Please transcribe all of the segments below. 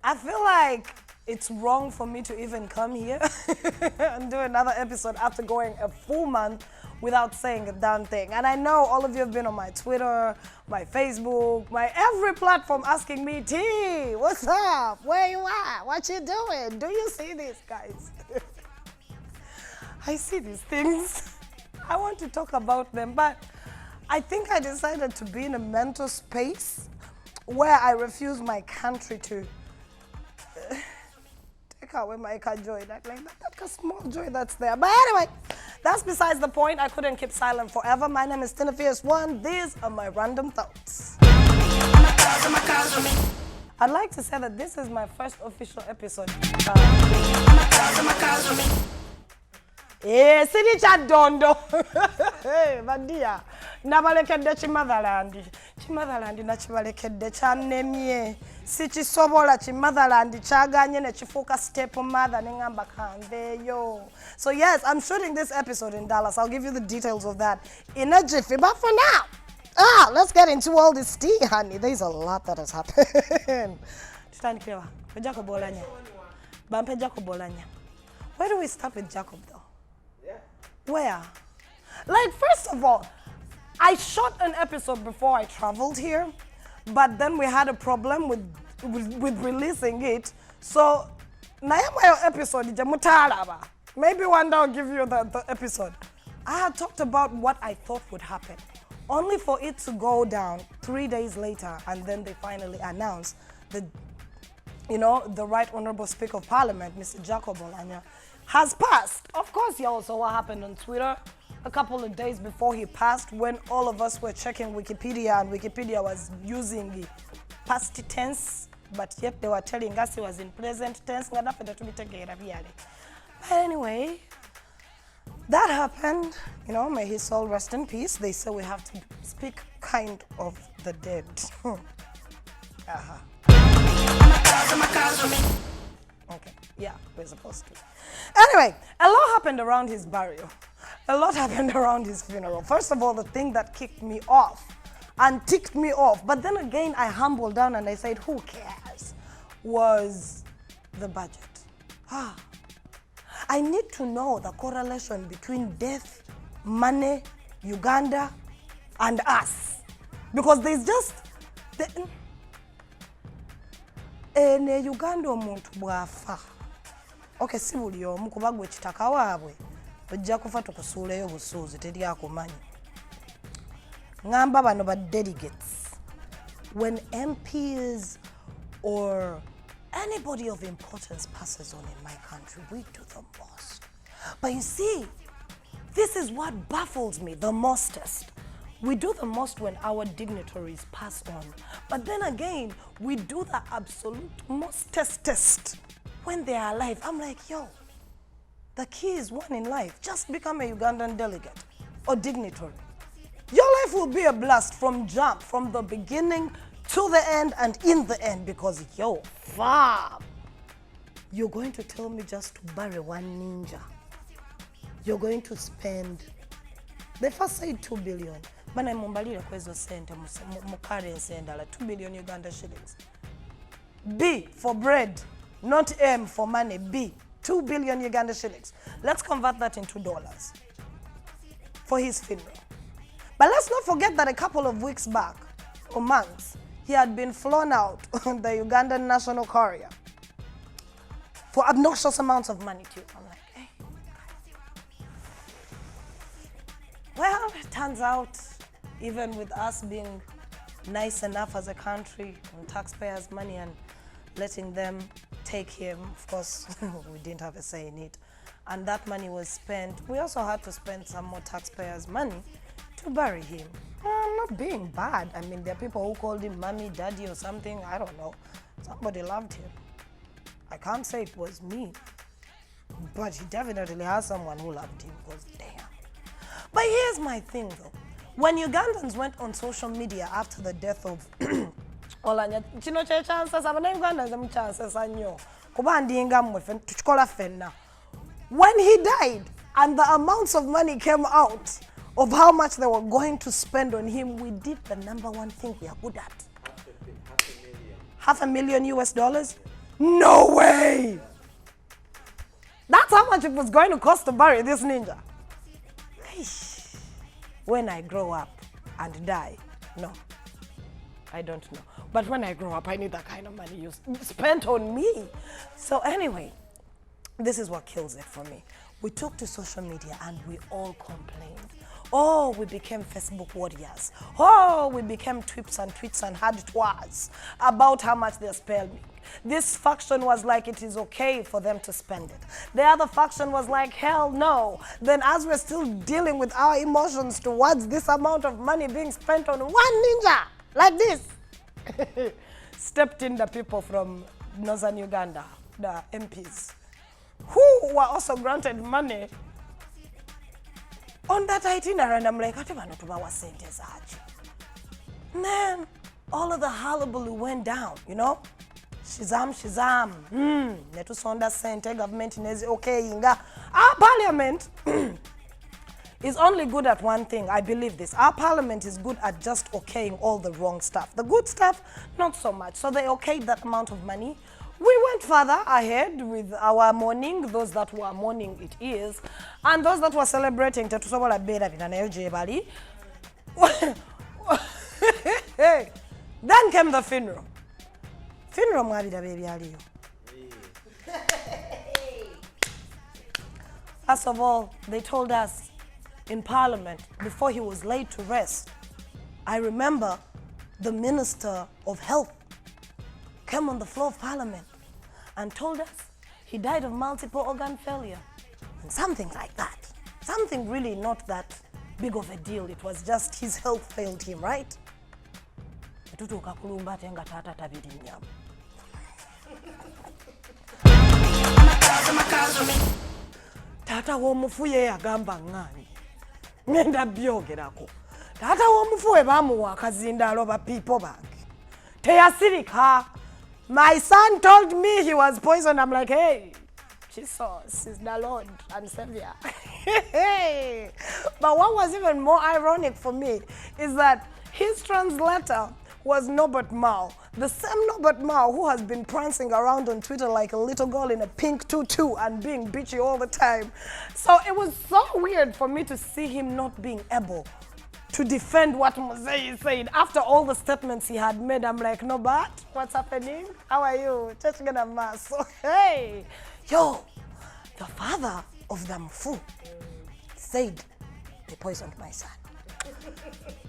I feel like it's wrong for me to even come here and do another episode after going a full month without saying a damn thing. And I know all of you have been on my Twitter, my Facebook, my every platform asking me, T, what's up? Where you at? What you doing? Do you see this, guys? I see these things. I want to talk about them, but I think I decided to be in a mental space where I refuse my country to take away my joy. That's a small joy that's there. But anyway, that's besides the point. I couldn't keep silent forever. My name is Tina Fierce One. These are my random thoughts. I'd like to say that this is my first official episode. Sini cha dondo. Hey, Vadia. Nabalekedde Motherland. Motherland nakibalekedde kyannemye. Sikisobola Motherland kyaganye ne kifuuka step mother ne ngamba kanveeyo. So yes, I'm shooting this episode in Dallas. I'll give you the details of that in a jiffy. But for now, let's get into all this tea, honey. There's a lot that has happened. Where do we start with Jacob though? Where? Like, first of all, I shot an episode before I traveled here, but then we had a problem with releasing it. So, Nayamayo episode, maybe one day I'll give you the episode. I had talked about what I thought would happen, only for it to go down 3 days later, and then they finally announced that, the Right Honorable Speaker of Parliament, Mr. Jacob Olanya, has passed. Of course, you all saw what happened on Twitter a couple of days before he passed, when all of us were checking Wikipedia, and Wikipedia was using past tense, but yet they were telling us he was in present tense. But anyway, that happened. May his soul rest in peace. They say we have to speak kind of the dead. Okay, yeah, we're supposed to. Anyway, a lot happened around his burial. A lot happened around his funeral. First of all, the thing that kicked me off and ticked me off, but then again I humbled down and I said, who cares, was the budget. I need to know the correlation between death, money, Uganda, and us. Because there's just... ne Uganda omuntu bwafa. Okay, si buli omu kuba gwe kitaka waabwe ojja kufa tukusuuleyo busuuzi teri akumanyi. Ngamba bano ba delegates, when MPs or anybody of importance passes on in my country, we do the most. But you see, this is what baffles me the mostest. We do the most when our dignitaries pass on. But then again, we do the absolute mostest when they are alive. I'm like, yo, the key is one in life. Just become a Ugandan delegate or dignitary. Your life will be a blast from jump, from the beginning to the end and in the end, because yo, fam, you're going to tell me just to bury one ninja. You're going to spend, they first said 2 billion. Bana mumbalira kwezo sente mu currency endala 2 billion Uganda shillings. B for bread, not M for money. B, 2 billion Uganda shillings. Let's convert that into dollars for his funeral. But let's not forget that a couple of weeks back, or months, he had been flown out on the Ugandan national courier for obnoxious amounts of money too. I'm like, hey. Well, it turns out, even with us being nice enough as a country and taxpayers' money and letting them take him, of course, we didn't have a say in it. And that money was spent. We also had to spend some more taxpayers' money to bury him. I'm not being bad. I mean, there are people who called him mommy, daddy or something. I don't know. Somebody loved him. I can't say it was me, but he definitely has someone who loved him, because damn. But here's my thing though. When Ugandans went on social media after the death of Olanya, chino che chances abana Ugandans am chances anyo. Kuba ndinga mwe tuchikola fenna. When he died and the amounts of money came out of how much they were going to spend on him, we did the number one thing we are good at. $500,000 US. No way! That's how much it was going to cost to bury this ninja. Eish. When I grow up and die, no, I don't know. But when I grow up, I need that kind of money you spent on me. So anyway, this is what kills it for me. We took to social media and we all complained. Oh, we became Facebook warriors. Oh, we became tweets and had tweets about how much they're spending. This faction was like, it is okay for them to spend it. The other faction was like, hell no. Then as we're still dealing with our emotions towards this amount of money being spent on one ninja, like this, stepped in the people from northern Uganda, the MPs, who were also granted money on that itinerary. And I'm like, man, all of the hullabaloo went down, you know? Shizam. Netusonda sente government is okay. Our parliament is only good at one thing. I believe this. Our parliament is good at just okaying all the wrong stuff. The good stuff, not so much. So they okayed that amount of money. We went further ahead with our mourning, those that were mourning it is, and those that were celebrating. Then came the funeral. Funeral mwabira baby aliyo. First of all, they told us in Parliament before he was laid to rest. I remember the Minister of Health came on the floor of Parliament and told us he died of multiple organ failure and something like that. Something really not that big of a deal. It was just his health failed him, right? Tata womufuye yagamba ngani. Ngenda byogerako. Tata womufuwe bamuwa akazindaalo ba people bank. Teyasirika. My son told me he was poisoned. I'm like, hey, Jesus is the Lord and Savior. But what was even more ironic for me is that his translator was Norbert Mao, the same Norbert Mao who has been prancing around on Twitter like a little girl in a pink tutu and being bitchy all the time. So it was so weird for me to see him not being able to defend what Mosei said after all the statements he had made. I'm like, Norbert, what's happening? How are you? Church gonna mass. So, hey, yo, the father of the Mfu said they poisoned my son.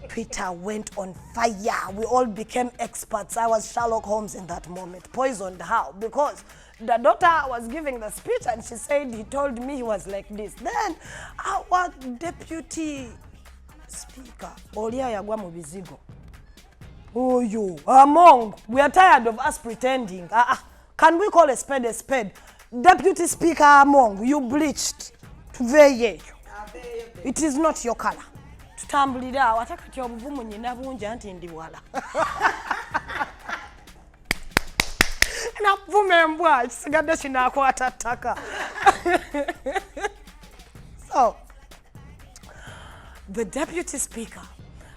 Twitter went on fire. We all became experts. I was Sherlock Holmes in that moment. Poisoned how? Because the daughter was giving the speech and she said he told me he was like this. Then our deputy speaker, Olia yagwa mu bizigo. Oh you, Among, we are tired of us pretending. Can we call a spade a spade? Deputy Speaker Among, you bleached. It is not your color. Tutambulira watakati obuvumu nyina bunja nti ndi wala. Na vume mbwa kisigadde kinakwata ttaka. So the deputy speaker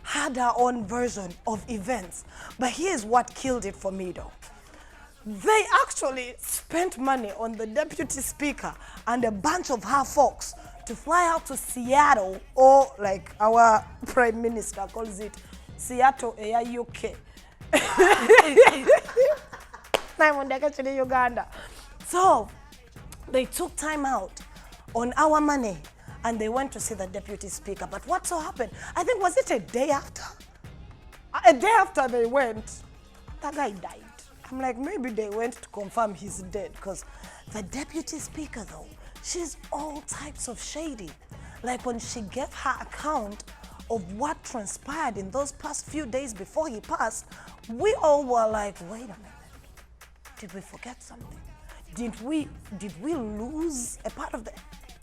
had her own version of events, but here's what killed it for me though. They actually spent money on the deputy speaker and a bunch of her folks to fly out to Seattle, or like our prime minister calls it, Seattle Air UK. Uganda. So they took time out on our money and they went to see the deputy speaker. But what so happened? I think, was it a day after? A day after they went, that guy died. I'm like, maybe they went to confirm he's dead, because the deputy speaker though, she's all types of shady. Like when she gave her account of what transpired in those past few days before he passed, we all were like, wait a minute, did we forget something? Did we lose a part of the,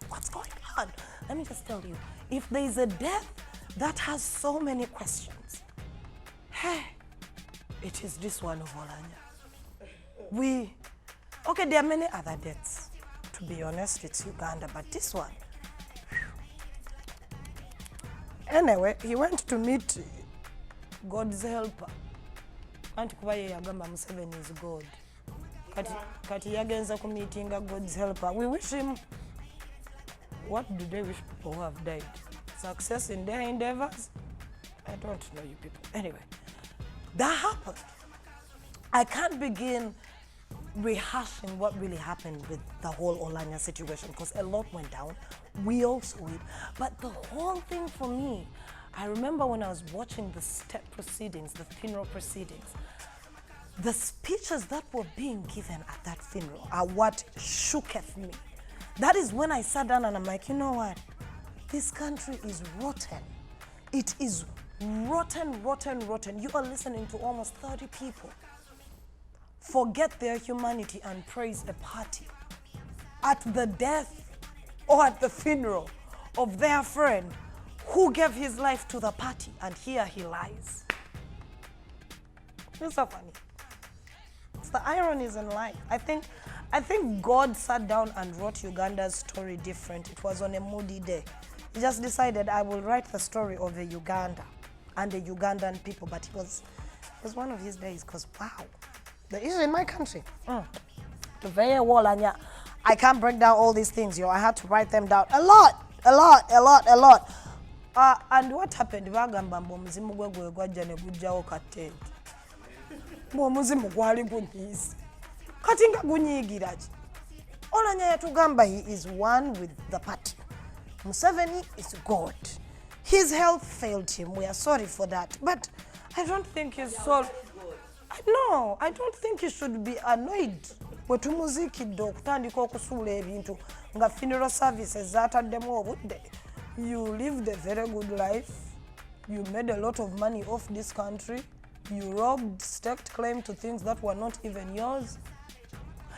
what's going on? Let me just tell you, if there is a death that has so many questions, hey, it is this one of Olanya. Okay, there are many other deaths. To be honest, it's Uganda, but this one. Anyway, he went to meet God's helper. And Kubaye Yagamba Museveni is God. Kati yagenza ku meeting God's helper. We wish him. What do they wish people who have died? Success in their endeavors? I don't know you people. Anyway, that happened. I can't begin rehashing what really happened with the whole Olanya situation because a lot went down. We all saw it. But the whole thing for me, I remember when I was watching the step proceedings, the funeral proceedings, the speeches that were being given at that funeral are what shooketh me. That is when I sat down and I'm like, you know what? This country is rotten. It is rotten, rotten, rotten. You are listening to almost 30 people forget their humanity and praise a party at the death or at the funeral of their friend who gave his life to the party, and here he lies. It's so funny. It's the ironies in life. I think God sat down and wrote Uganda's story different. It was on a moody day. He just decided, I will write the story of a Uganda and the Ugandan people. But it was one of his days because, wow, the issue in my country. The very wall, and yeah, I can't break down all these things, I had to write them down. A lot. And what happened? Bagamba muzimu gwe gwajja ne gujjawo katente. Muzimu gwali gunyiise. Kati nga gunyiigira ki? Olanya yatugamba he is one with the party. Museveni is God. His health failed him. We are sorry for that. But I don't think his soul... No, I don't think he should be annoyed. Bwe tumuzikidde okutandika okusuula ebintu nga funeral services zataddemu obudde. You lived a very good life. You made a lot of money off this country. You robbed, staked claim to things that were not even yours.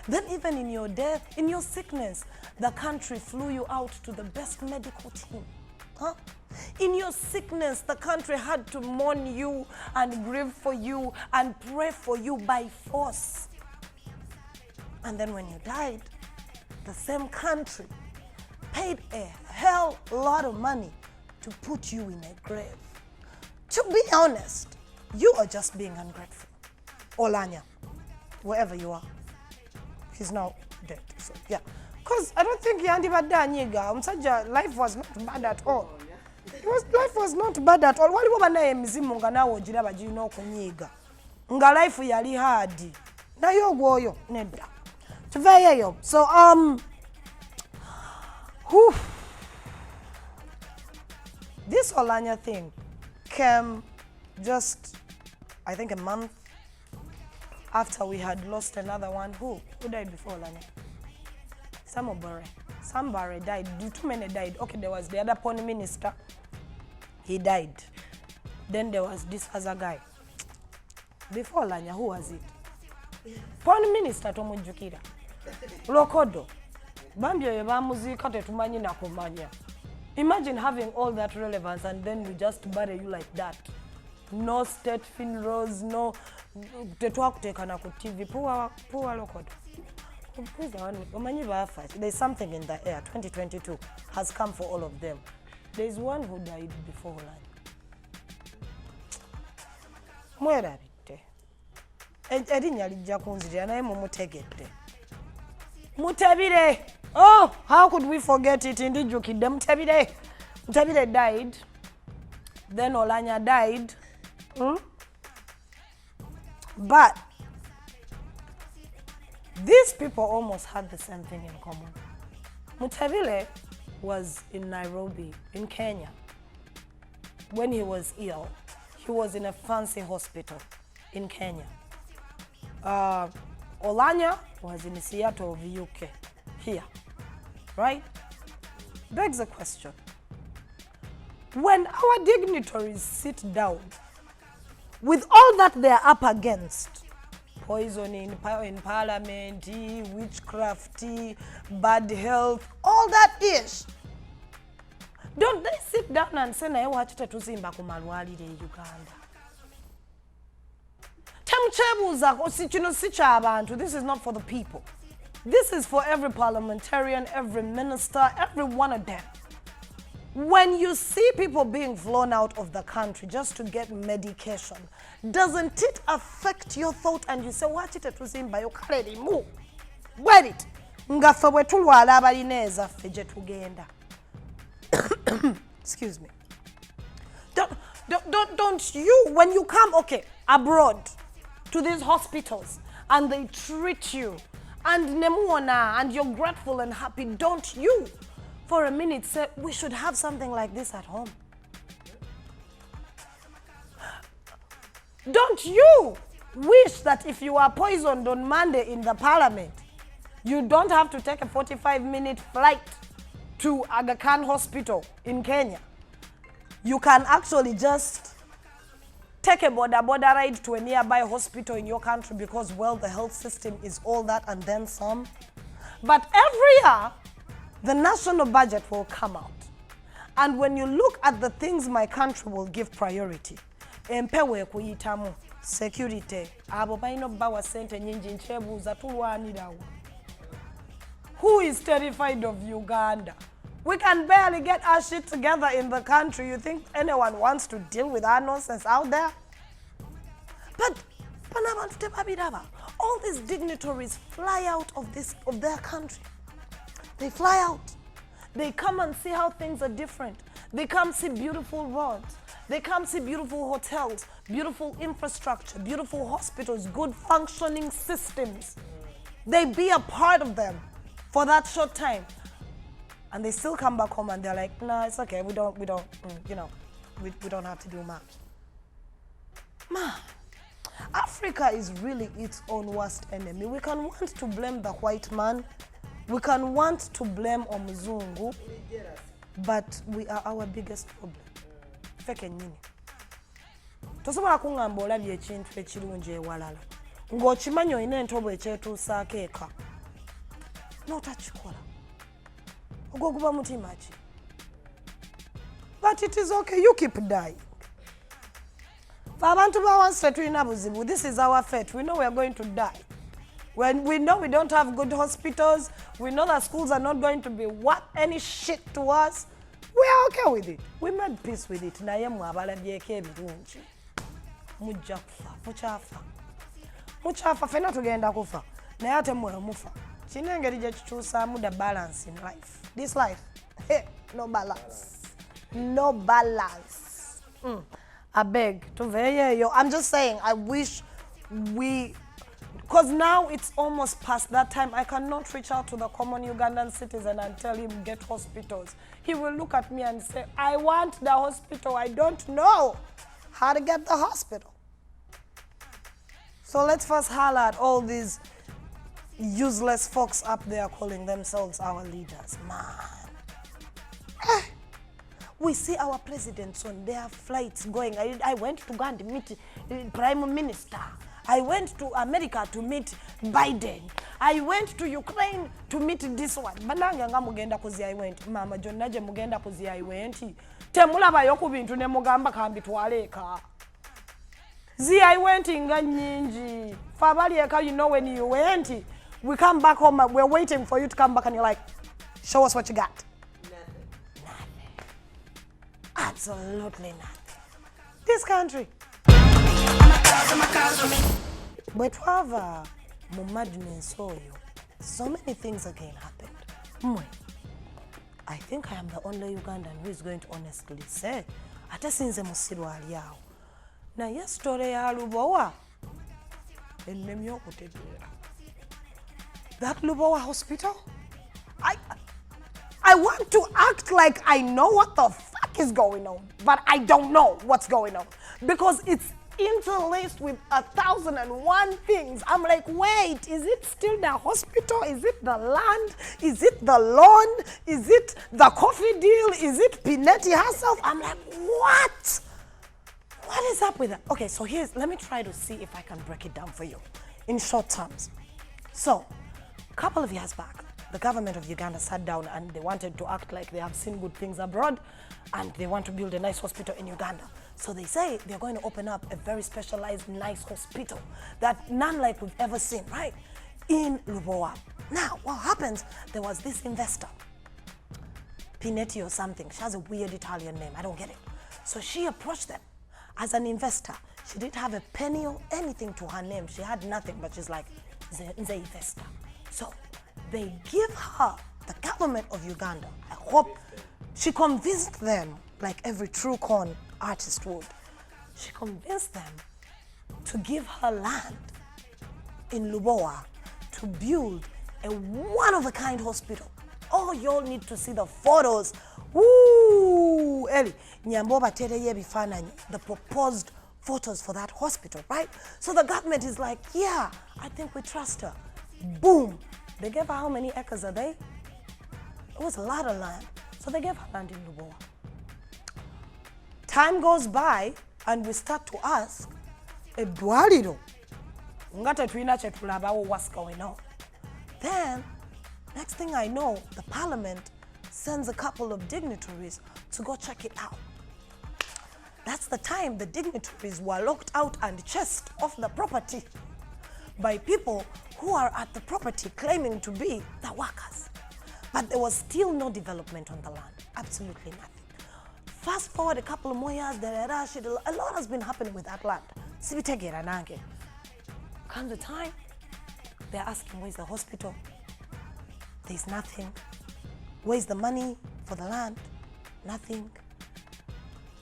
Then even in your death, in your sickness, the country flew you out to the best medical team. Huh? In your sickness, the country had to mourn you and grieve for you and pray for you by force. And then when you died, the same country paid a hell lot of money to put you in a grave. To be honest, you are just being ungrateful. Olanya, wherever you are, he's now dead. So, yeah. Because I don't think Yandi Badaniga, life was not bad at all. Life was not bad at all. Waliwo banaye emizimu nga nawe ogira bagirina okunyiiga. Nga life yali hard. Naye ogwoyo nedda. Tuveeyo. So this Olanya thing came just, I think, a month after we had lost another one. Who died before Olanya? Somebody died. Too many died. Okay, there was the other Prime Minister. He died. Then there was this other guy. Before Olanya, who was it? Prime Minister Tomujukira. Lokodo. Bambio yebamuzika tetumanyi na kumanya. Imagine having all that relevance and then we just bury you like that. No state funerals, no tetwakutekana ku TV. Poor Lokodo. There's something in the air. 2022 has come for all of them. There's one who died before Olanya. Erinnya lijja kunzirira naye mumutegedde. Mutabire. Oh, how could we forget it? Ndijjukidde Mutabire. Mutabire died. Then Olanya died. But these people almost had the same thing in common. Mutabire was in Nairobi, in Kenya. When he was ill, he was in a fancy hospital in Kenya. Olanya was in Seattle of the UK, here, right? Begs the question. When our dignitaries sit down, with all that they're up against, poison in parliament, witchcraft, bad health, all that ish, don't they sit down and say, naye wachite tuzimba ku malwaliro e Uganda? This is not for the people. This is for every parliamentarian, every minister, every one of them. When you see people being flown out of the country just to get medication, doesn't it affect your thought and you say, watch it tuzimba yokaleli mu? Where it? Ngaffe bwe tulwala abalina ezaffe gye tugenda. Excuse me. Don't you, when you come, okay, abroad to these hospitals and they treat you and nemuona and you're grateful and happy, don't you for a minute say, we should have something like this at home? Don't you wish that if you are poisoned on Monday in the parliament, you don't have to take a 45-minute flight to Aga Khan Hospital in Kenya? You can actually just take a border ride to a nearby hospital in your country because, well, the health system is all that and then some. But every year, the national budget will come out. And when you look at the things my country will give priority, empewe kuyitamu, security, abo baino bawa sente nyingi nchebuza tulwanirawo. Who is terrified of Uganda? We can barely get our shit together in the country. You think anyone wants to deal with our nonsense out there? But all these dignitaries fly out of their country. They fly out. They come and see how things are different. They come see beautiful roads. They come see beautiful hotels, beautiful infrastructure, beautiful hospitals, good functioning systems. They be a part of them for that short time. And they still come back home and they're like, nah, it's okay, we don't have to do much. Man, Africa is really its own worst enemy. We can want to blame the white man. We can want to blame Omuzungu, but we are our biggest problem. Feke nyini. Tosobola kungamba olabye ekintu ekirungi ewalala. Ng'okimanyi olina entobo ekyetuusaako eka. N'otakikola. Ogoguba mutima ki. But it is okay, you keep dying. Abantu bawansi tetulina buzibu. This is our fate. We know we are going to die. When we know we don't have good hospitals, we know that schools are not going to be what any shit to us, we are okay with it. We made peace with it. Naye mwabalabyeko ebirungi. Mujja kufa, muchafa. Muchafa fena tugenda kufa. Naye ate mufa. Kino engeri gye kikyusaamu the balance in life. This life, no balance. No balance. I beg to yo. I'm just saying, I wish we, because now it's almost past that time. I cannot reach out to the common Ugandan citizen and tell him get hospitals. He will look at me and say, I want the hospital. I don't know how to get the hospital. So let's first holler at all these useless folks up there calling themselves our leaders. Man. We see our presidents on their flights going. I went to go and meet Prime Minister. I went to America to meet Biden. I went to Ukraine to meet this one. Bananga nga mugenda kuzi I went. Mama John naje mugenda kuzi I went. Temulaba yoku bintu ne mugamba kambi twaleka. Zi I went nga nyingi. Fabali eka, you know when you went, we come back home, we're waiting for you to come back and you're like, show us what you got. Absolutely nothing. This country. But however, mu madness oyo, so many things again happened. I think I am the only Ugandan who is going to honestly say, ate sinze musirwa ali awo. Na ye story ya Lubowa, ennemi okutegeera. That Lubowa hospital? I want to act like I know what the fuck is going on, but I don't know what's going on because it's interlaced with 1,001 things. I'm like, wait, is it still the hospital? Is it the land? Is it the loan? Is it the coffee deal? Is it Pinetti herself? I'm like, what? What is up with that? Okay, so let me try to see if I can break it down for you in short terms. So, a couple of years back, the government of Uganda sat down and they wanted to act like they have seen good things abroad and they want to build a nice hospital in Uganda. So they say they're going to open up a very specialized, nice hospital that none like we've ever seen, right? In Lubowa. Now, what happens, there was this investor. Pinetti or something. She has a weird Italian name. I don't get it. So she approached them as an investor. She didn't have a penny or anything to her name. She had nothing, but she's like, Nze investor. So they give her, the government of Uganda, I hope she convinced them, like every true con artist would. She convinced them to give her land in Lubowa to build a one-of-a-kind hospital. Oh, y'all need to see the photos. Woo! Eli, Nyamboba tereye bifananyi, the proposed photos for that hospital, right? So the government is like, yeah, I think we trust her. Boom! They gave her how many acres are they? It was a lot of land. So they gave her land in Lubowa. Time goes by and we start to ask, Edwaliro, ngate tuina chetulabawo, what's going on? Then, next thing I know, the parliament sends a couple of dignitaries to go check it out. That's the time the dignitaries were locked out and chased off the property by people who are at the property claiming to be the workers. But there was still no development on the land, absolutely nothing. Fast forward a couple of more years, a lot has been happening with that land. Comes the time, they're asking, where's the hospital? There's nothing. Where's the money for the land? Nothing.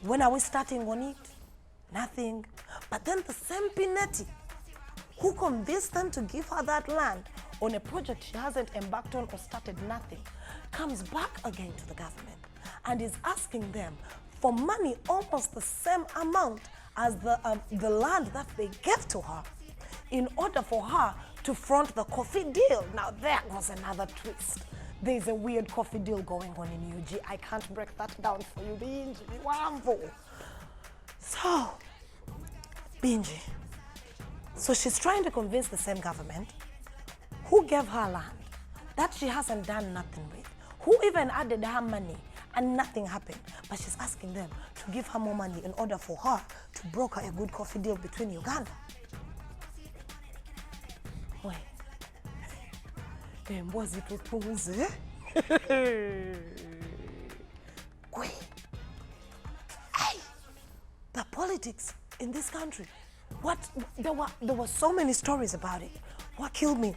When are we starting on it? Nothing. But then the same Pinetti, who convinced them to give her that land on a project she hasn't embarked on or started nothing, comes back again to the government and is asking them for money almost the same amount as the land that they gave to her in order for her to front the coffee deal. Now there was another twist. There's a weird coffee deal going on in UG. I can't break that down for you, Binji. So, Binji. So she's trying to convince the same government who gave her land that she hasn't done nothing with, who even added her money and nothing happened. But she's asking them to give her more money in order for her to broker a good coffee deal between Uganda. Wait. Mbozi tutunze. Wait. Hey, the politics in this country. There were so many stories about it. What killed me?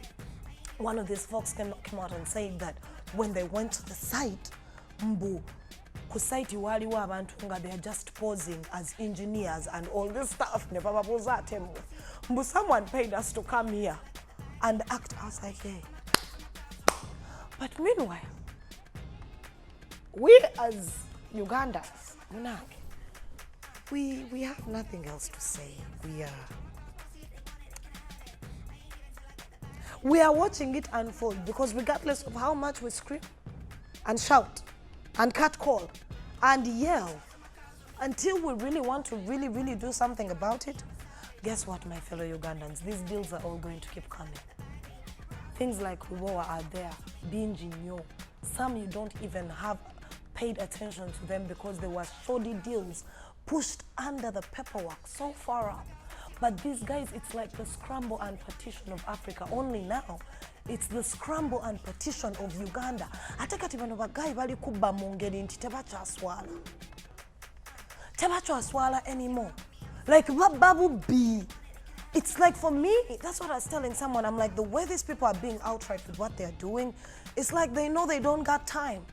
One of these folks came out and said that when they went to the site, ku site waliwo abantu nga they are just posing as engineers and all this stuff. Someone paid us to come here and act. I was like, hey. But meanwhile, we as Ugandans, we have nothing else to say. We are watching it unfold because regardless of how much we scream and shout and catcall and yell, until we really want to really do something about it, guess what, my fellow Ugandans? These bills are all going to keep coming. Things like Rubowa are there, Binji Nyo. Some you don't even have paid attention to them because they were shoddy deals pushed under the paperwork so far up. But these guys, it's like the scramble and partition of Africa. Only now, it's the scramble and partition of Uganda. Atakati bano bagai bali kuba mungeri nti tebachaswala. Tebachaswala anymore. Like babu B. It's like for me, that's what I was telling someone. I'm like, the way these people are being outright with what they're doing, it's like they know they don't got time.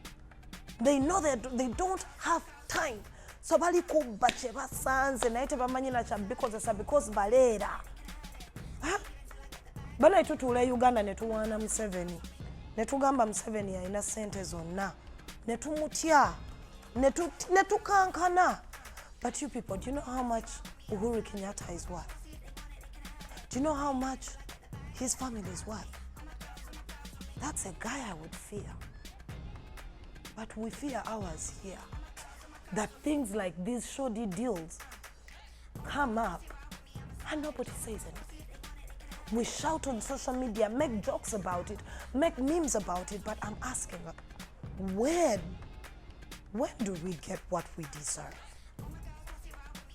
They know that they don't have time. So bali kubache basanze naite bamanyi na because balera. Bana itutule Uganda netuwana Museveni. Netugamba Museveni ya ina sente zonna. Netumutya. Netukankana. But you people, do you know how much Uhuru Kenyatta is worth? Do you know how much his family is worth? That's a guy I would fear. But we fear ours here. That things like these shoddy deals come up and nobody says anything. We shout on social media, make jokes about it, make memes about it, but I'm asking, when do we get what we deserve?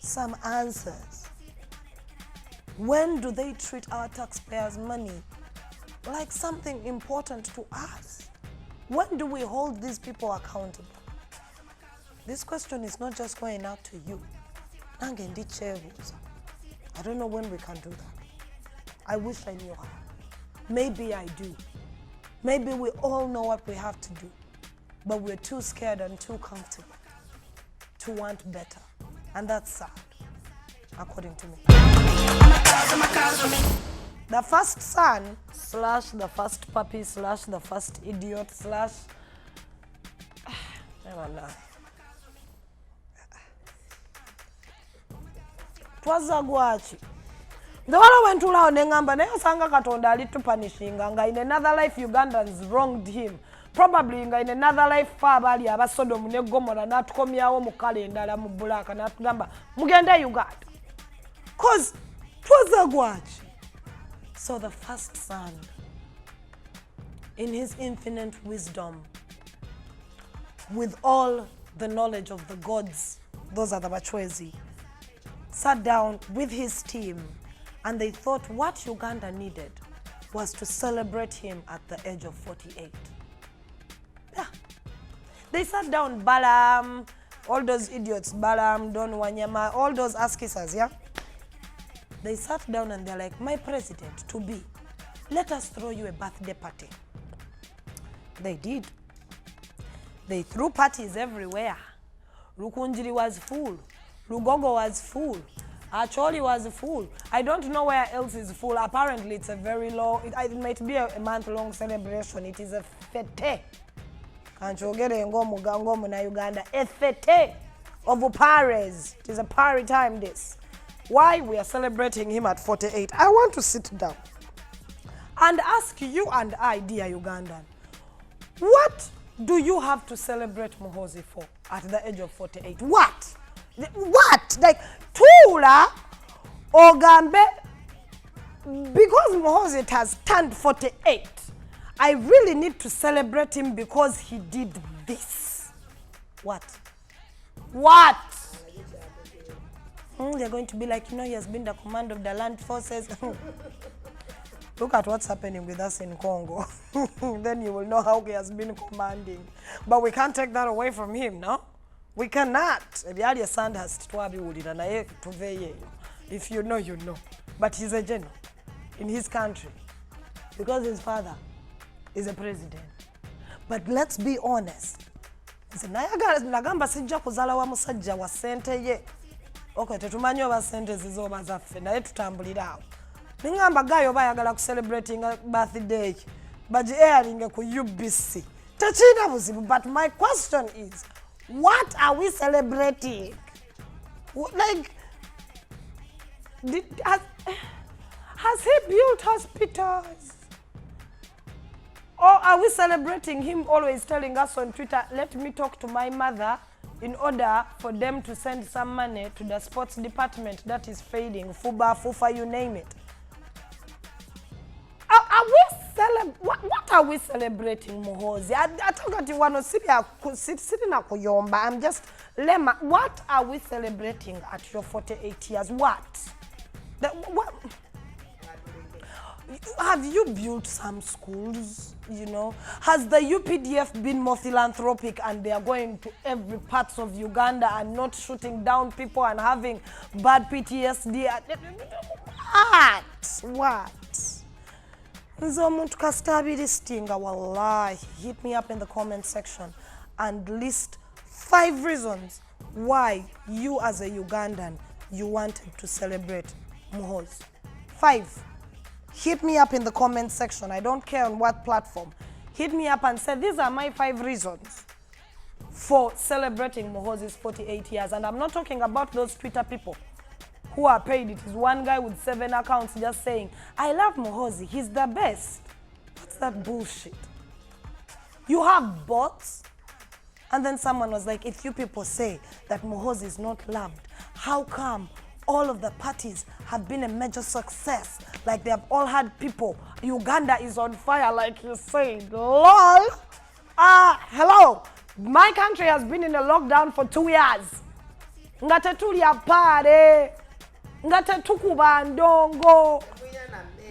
Some answers. When do they treat our taxpayers' money like something important to us? When do we hold these people accountable? This question is not just going out to you. I don't know when we can do that. I wish I knew how. Maybe I do. Maybe we all know what we have to do, but we're too scared and too comfortable to want better. And that's sad, according to me. The first son / the first puppy / the first idiot / never know. Twaza gwachi. The one went to lao nengamba na sanga katonda alitupanishinga nga in another life Ugandans wronged him. Probably nga in another life fa bali abasodomu ne Gomora natukomyawo mu kalendala mu bulaka natugamba mugende Uganda. Cause twaza gwachi. So the first son, in his infinite wisdom, with all the knowledge of the gods, those are the Bachwezi, sat down with his team and they thought what Uganda needed was to celebrate him at the age of 48. Yeah. They sat down, Balaam, all those idiots, Balaam, Don Wanyama, all those askisas, yeah? They sat down and they're like, my president to be, let us throw you a birthday party. They did. They threw parties everywhere. Rukunjiri was full. Lugogo was full. Acholi was full. I don't know where else is full. Apparently it's a very long, it might be a month-long celebration. It is a fete. Kanchogere ngomu gangomu na Uganda. A fete of pares. It is a party time this. Why we are celebrating him at 48? I want to sit down and ask you and I, dear Ugandan, what do you have to celebrate Muhoozi for at the age of 48? What? What? Like, Tula Ogambe, because Muhoozi has turned 48, I really need to celebrate him because he did this. What? What? They're going to be like, you know, he has been the command of the land forces. Look at what's happening with us in Congo. Then you will know how he has been commanding. But we can't take that away from him, no? We cannot. If you know, you know. But he's a general in his country because his father is a president. But let's be honest. Nagamba sijja kuzala wa musajja wa sente ye. Okay, tetumanyi oba sente zizoba zaffe naye tutambulira awo. Ningamba gayo bayagala ku celebrating birthday. Baji airing ku UBC. Tachina buzibu, but my question is, what are we celebrating? Like, has he built hospitals? Or are we celebrating him always telling us on Twitter, let me talk to my mother in order for them to send some money to the sports department that is failing, Fuba, Fufa, you name it. What are we celebrating, Muhoozi? I don't want to sit kuyomba. I'm just lema. What are we celebrating at your 48 years? What? What? Have you built some schools? You know, has the UPDF been more philanthropic and they are going to every part of Uganda and not shooting down people and having bad PTSD? What? Wallahi, hit me up in the comment section and list 5 reasons why you as a Ugandan, you wanted to celebrate Muhoozi. 5. Hit me up in the comment section. I don't care on what platform. Hit me up and say, these are my 5 reasons for celebrating Muhoozi's 48 years. And I'm not talking about those Twitter people who are paid. It is one guy with 7 accounts just saying, I love Muhoozi, he's the best. What's that bullshit? You have bots? And then someone was like, if you people say that Muhoozi is not loved, how come all of the parties have been a major success? Like they have all had people. Uganda is on fire, like you said. LOL. Hello. My country has been in a lockdown for 2 years. Ngatetulia pare. Ngatetukuba ndongo.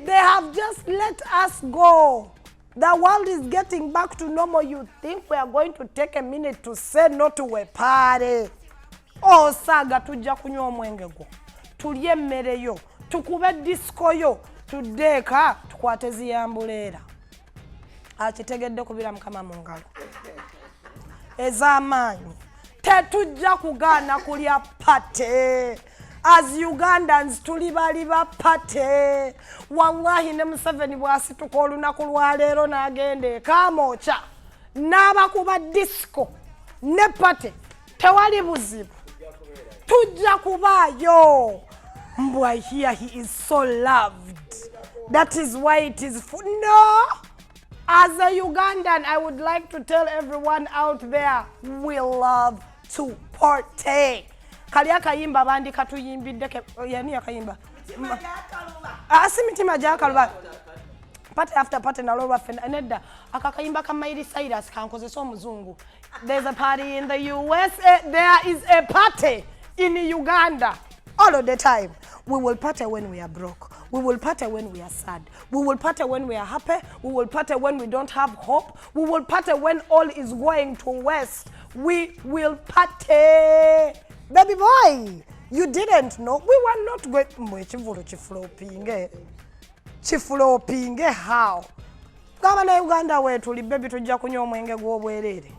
They have just let us go. The world is getting back to normal. You think we are going to take a minute to say no to a party? Oh, saga tujja kunywa omwenge gwo. Tulye emmere yo. Tukube disco yo. Tudeeka tukwate ziyambuleera. Akitegedde kubira mukama mu ngalo. Ez'amaanyi. Tetujja kugaana kulya pate. As Ugandans tuli bali ba pate. Wallahi ne Museveni bw'asituka olunaku lwa leero n'agenda eka amooca. N'abakuba disco ne pate. Tewali buzibu. Tujja kubaayo. Mbwa here he is so loved. That is why it is no. As a Ugandan, I would like to tell everyone out there, we love to partake. Kaliya kayimba bandi katuyimbidde yani yakayimba. Mitima gya Kaluba. Party after party na lolwa fena nedda akakayimba ka Miley Cyrus kankozesa omuzungu. There's a party in the USA, there is a party in Uganda. All of the time. We will party when we are broke. We will party when we are sad. We will party when we are happy. We will party when we don't have hope. We will party when all is going to waste. We will party. Baby boy, you didn't know. We were not going. Chiflopinge how? Gavana Uganda wetu baby tujja kunywa omwenge gw'obwerere.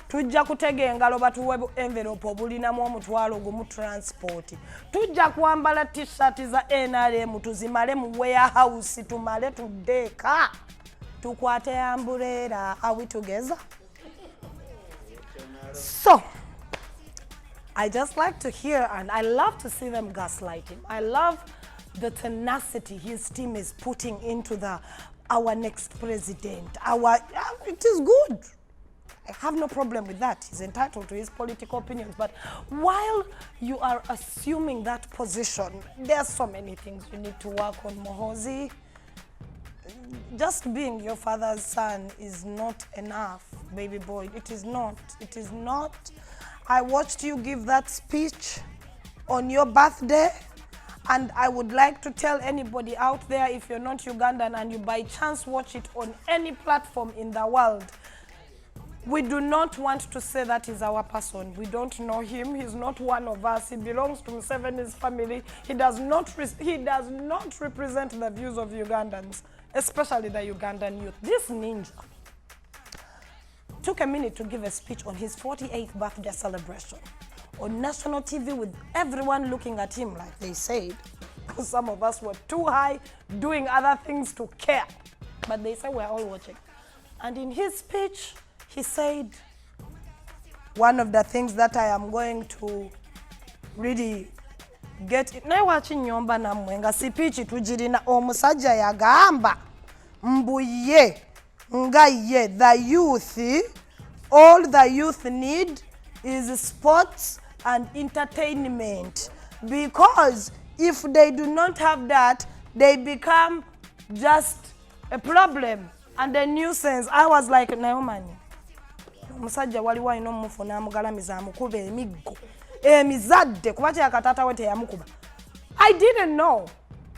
Tujja kutega engalo batuwe envelope obulinamu omutwalo gumu transport. Tujja kwambala t-shirt za NRM tuzimale mu warehouse tumale tudeka. Tukwate amburera. Are we together? So, I just like to hear and I love to see them gaslight him. I love the tenacity his team is putting into our next president. It is good. I have no problem with that. He's entitled to his political opinions. But while you are assuming that position, there's so many things you need to work on, Mohozi. Just being your father's son is not enough, baby boy. It is not. It is not. I watched you give that speech on your birthday. And I would like to tell anybody out there, if you're not Ugandan and you by chance watch it on any platform in the world, we do not want to say that is our person. We don't know him. He's not one of us. He belongs to Museveni's family. He does not represent the views of Ugandans, especially the Ugandan youth. This ninja took a minute to give a speech on his 48th birthday celebration on national TV with everyone looking at him like they said, because some of us were too high doing other things to care. But they say we're all watching. And in his speech, he said, one of the things that I am going to really get it. Na watching nyomba na mwenga sipichi tujirina omusajja yagamba mbuye ngaye the youth, all the youth need is sports and entertainment, because if they do not have that, they become just a problem and a nuisance. I was like, Naomi, musajja waliwo alina omumufu n'amugalamiza amukuba emiggo emizadde kuba kyakataata we teyamukuba. I didn't know,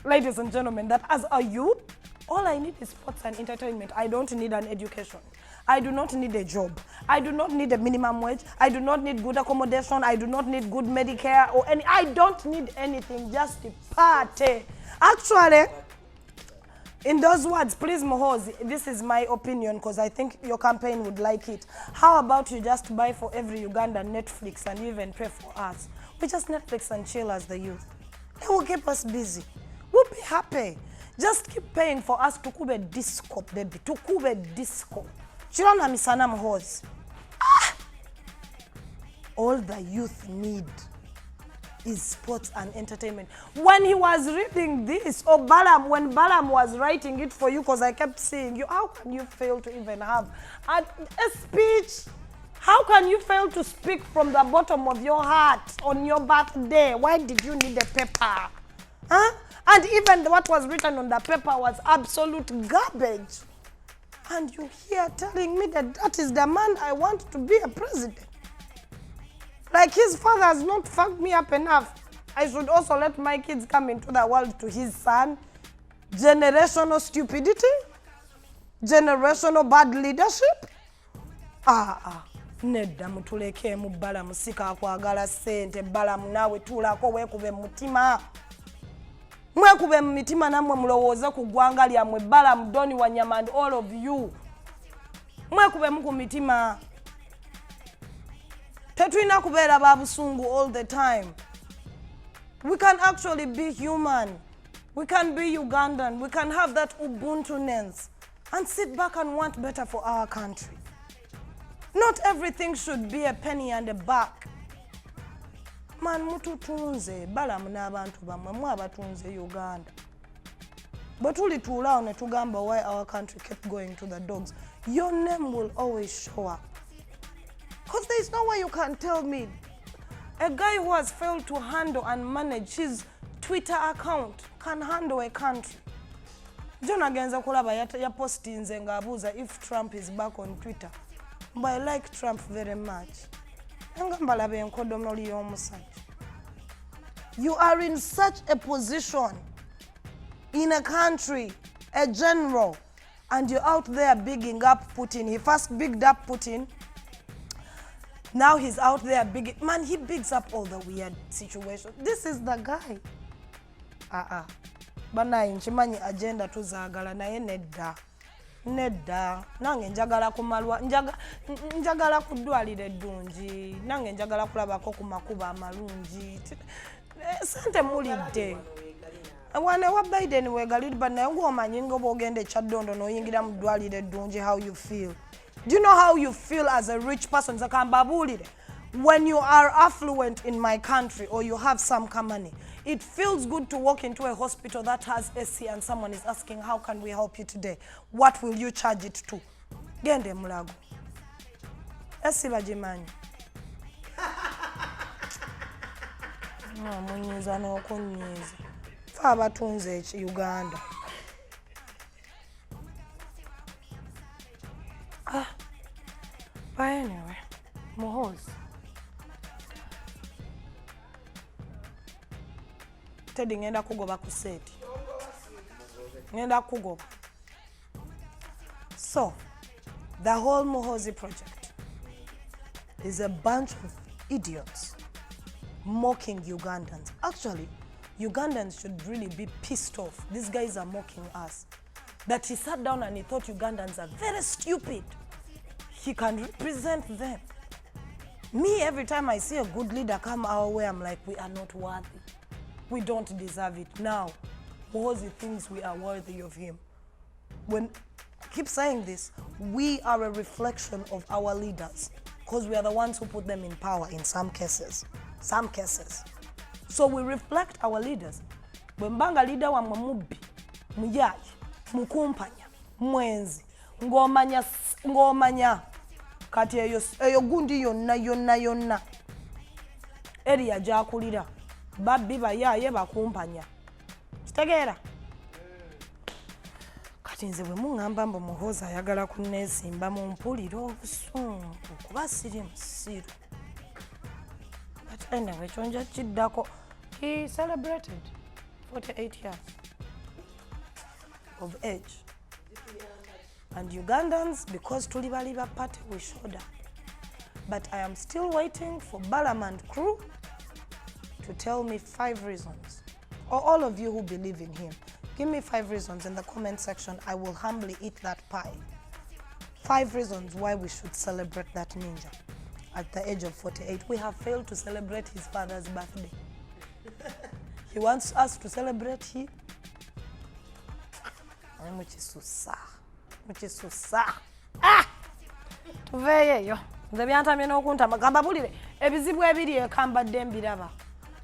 ladies and gentlemen, that as a youth, all I need is sports and entertainment. I don't need an education. I do not need a job. I do not need a minimum wage. I do not need good accommodation. I do not need good Medicare or any. I don't need anything, just a party. Actually, in those words, please, Mohozi, this is my opinion because I think your campaign would like it. How about you just buy for every Ugandan Netflix and even pay for us? We just Netflix and chill as the youth. It will keep us busy. We'll be happy. Just keep paying for us to kube disco, baby. To kube disco. Chilona misana Mohozi. All the youth need is sports and entertainment. When he was reading this, or when Balaam was writing it for you, because I kept seeing you, how can you fail to even have a speech? How can you fail to speak from the bottom of your heart on your birthday? Why did you need a paper? Huh? And even what was written on the paper was absolute garbage. And you here telling me that that is the man I want to be a president. Like his father has not fucked me up enough. I should also let my kids come into the world to his son. Generational stupidity. Generational bad leadership? Nedda mutuleke mu Balamu sika kwagala sente Balamu nawe tulako weekube mutima. Mwekube mu mitima namwe mulowooza ku ggwanga lyammwe Balamu, Doni Wanyama and all of you. Mwekube mu ku mitima. Tetulina kubeera ba busungu all the time. We can actually be human. We can be Ugandan. We can have that Ubuntu-ness and sit back and want better for our country. Not everything should be a penny and a buck. Man, mututunze Balamu n'abantu bamwe mwe abatunze Uganda. But tulituulaawo ne tugamba why our country kept going to the dogs. Your name will always show up. Because there is no way you can tell me a guy who has failed to handle and manage his Twitter account can handle a country. John agenza kulaba yapostinze ng'abuuza if Trump is back on Twitter. But I like Trump very much. You are in such a position in a country, a general, and you're out there bigging up Putin. He first bigged up Putin. Now he's out there bigging. Man, he bigs up all the weird situations. This is the guy. Bana inchimanyi agenda tuzagala naye nedda. Nedda. Nange njagala kumalwa. Njagala kudwalira eddungi. Nange njagala kulabako ku makuba amalungi. Sente mulidde. Wane wa Biden wegalid but naye ng'omanyi ng'obwogenda ekyaddondo n'oyingira mu ddwaliro eddungi how you feel. Do you know how you feel as a rich person? When you are affluent in my country or you have some money, it feels good to walk into a hospital that has AC and someone is asking, how can we help you today? What will you charge it to? Gende mulago. AC bajimanyi. Munyiza n'okunyiza. Fa abatunze Uganda. But anyway, Muhoozi. Teddy ngenda kugoba ku seti. Ngenda kugoba. So, the whole Muhoozi project is a bunch of idiots mocking Ugandans. Actually, Ugandans should really be pissed off. These guys are mocking us. That he sat down and he thought Ugandans are very stupid. He can represent them. Me, every time I see a good leader come our way, I'm like, we are not worthy. We don't deserve it. Now, Muhoozi thinks we are worthy of him. When I keep saying this, we are a reflection of our leaders because we are the ones who put them in power in some cases. Some cases. So we reflect our leaders. Bwembanga leader wa mubbi, muyaji, mukumpanya, mwenzi, ngomanya, kati eyo gundi yonna. Area jakulira, babbi bayaye bakumpanya. Kitegeera? Kati nze bwe muŋŋamba mbu Muhoozi ayagala kunneesimba mu mpulira obusungu kuba siri musiru. But anyway, kyonja kiddako. He celebrated 48 years of age. And Ugandans, because tuli bali ba party, we showed up. But I am still waiting for Balamu and crew to tell me 5 reasons. Or all of you who believe in him, give me 5 reasons in the comment section. I will humbly eat that pie. 5 reasons why we should celebrate that ninja at the age of 48. We have failed to celebrate his father's birthday. He wants us to celebrate him. Muchisusa. Tuveyeyo. Nze byantamye n'okuntama gamba bulire ebizibu ebiri ekambadde mbiraba.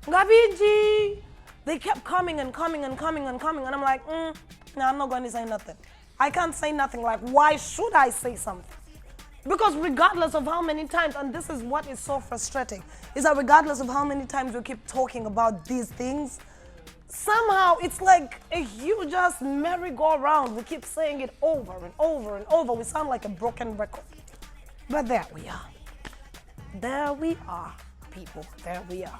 Nga bingi. They kept coming and coming and coming and coming and I'm like, no, I'm not going to say nothing. I can't say nothing. Like, why should I say something? Because regardless of how many times, and this is what is so frustrating, is that regardless of how many times we keep talking about these things, somehow it's like a huge ass merry-go-round. We keep saying it over and over and over. We sound like a broken record. But there we are. There we are, people. There we are.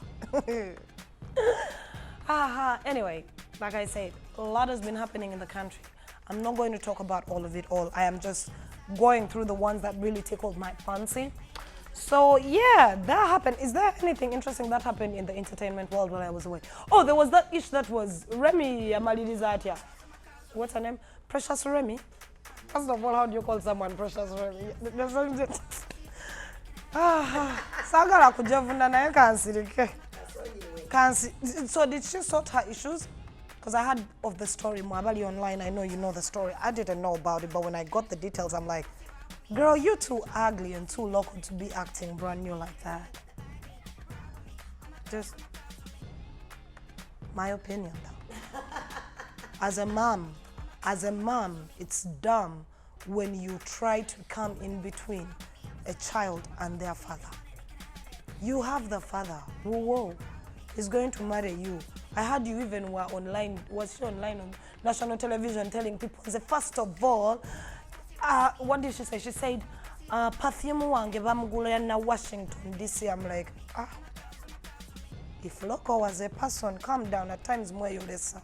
Anyway, like I said, a lot has been happening in the country. I'm not going to talk about all of it all. I am just going through the ones that really tickled my fancy. So yeah, that happened. Is there anything interesting that happened in the entertainment world while I was away? Oh, there was that ish that was Remy Amalidizatia. What's her name? Precious Remy. First of all, how do you call someone Precious Remy? Sagala kujavunda naye kansirike. So did she sort her issues? Because I heard of the story, Mwabali online, I know you know the story. I didn't know about it, but when I got the details, I'm like, girl, you're too ugly and too local to be acting brand new like that. Just my opinion though. As a mom, it's dumb when you try to come in between a child and their father. You have the father. Whoa. He's going to marry you. I heard you even were online, was she online on national television telling people, first of all, what did she say? She said, perfume wange bamugula na Washington DC. I'm like, if Loco was a person, calm down. At times, mweyolesa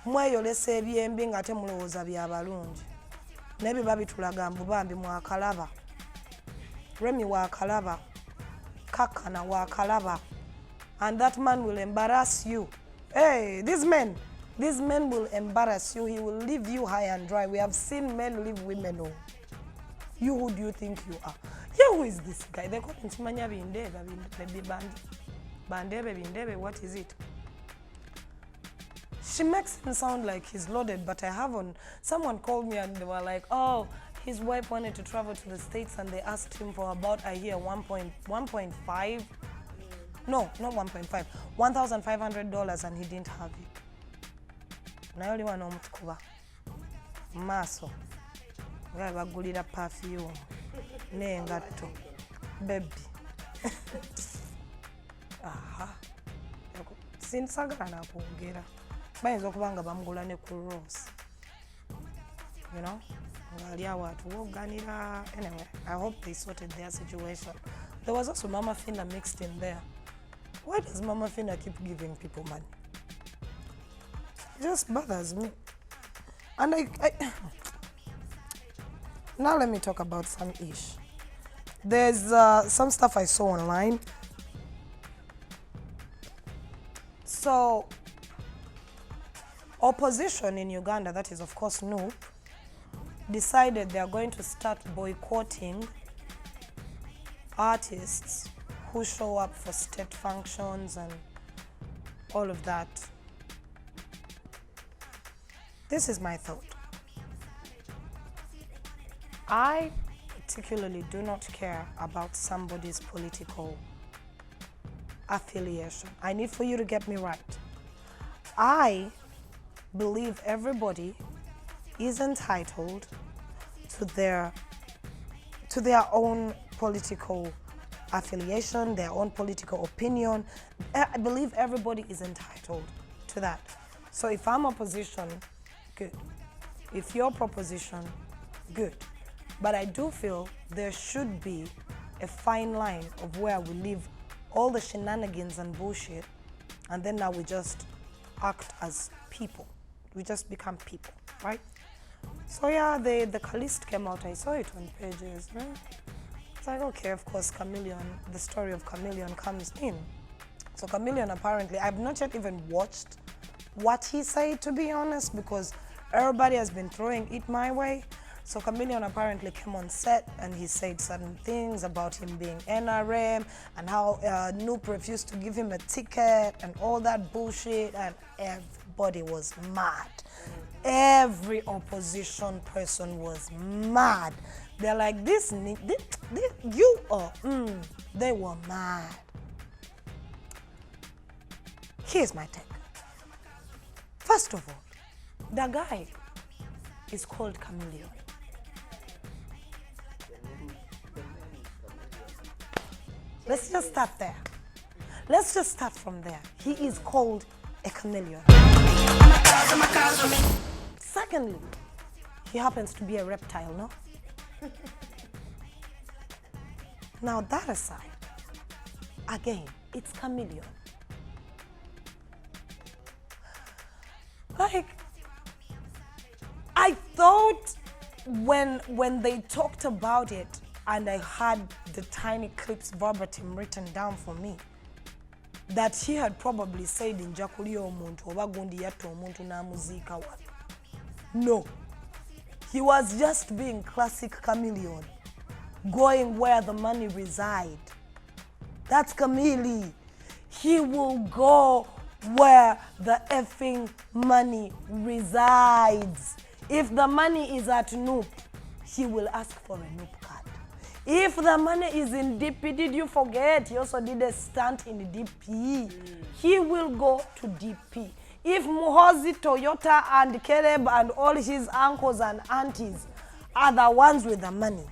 ebyembi nga temulowooza bya balungi. Nebi babitulaga mbubambi mwakalaba. Remy wakalaba. Kakana wakalaba. And that man will embarrass you. Hey, these men will embarrass you. He will leave you high and dry. We have seen men leave women. Oh. You, who do you think you are? Yeah, who is this guy? They call him Timanya Bandebe. What is it? She makes him sound like he's loaded, but I haven't. Someone called me and they were like, oh, his wife wanted to travel to the States and they asked him for about a year, 1.5. No, not 1.5. $1,500 and he didn't have it. Na yoli wano omutukuba. Maso. Nga bagulira perfume. N'engatto. Baby. Aha. Sinsagala na kwogera. Bayinza okuba nga bamugula ne ku Ross. You know? Ngali awo atuwoganira. Anyway, I hope they sorted their situation. There was also Mama Fina mixed in there. Why does Mama Fina keep giving people money? It just bothers me. And now let me talk about some ish. There's some stuff I saw online. So, opposition in Uganda, that is of course NUP, decided they are going to start boycotting artists who show up for state functions and all of that. This is my thought. I particularly do not care about somebody's political affiliation. I need for you to get me right. I believe everybody is entitled to their own political affiliation, their own political opinion. I believe everybody is entitled to that. So if I'm opposition, good. If you're proposition, good. But I do feel there should be a fine line of where we leave all the shenanigans and bullshit, and then now we just act as people. We just become people, right? So yeah, the Calist came out. I saw it on pages. It's like, okay, of course, Chameleon, the story of Chameleon comes in. So Chameleon apparently, I've not yet even watched what he said, to be honest, because everybody has been throwing it my way. So Chameleon apparently came on set and he said certain things about him being NRM and how Noop refused to give him a ticket and all that bullshit, and everybody was mad. Every opposition person was mad. They're like, they were mad. Here's my take. First of all, the guy is called Chameleon. Let's just start there. Let's just start from there. He is called a chameleon. Secondly, he happens to be a reptile, no? Now that aside, again, it's chameleon. Like, thought when they talked about it and I had the tiny clips verbatim written down for me, that he had probably said in Jakulio omuntu oba gundi yatta omuntu n'amuziika wano. No. He was just being classic chameleon, going where the money resides. That's Camille. He will go where the effing money resides. If the money is at Noop, he will ask for a Noop card. If the money is in DP, did you forget? He also did a stunt in DP. He will go to DP. If Muhozi, Toyota, and Caleb and all his uncles and aunties are the ones with the money,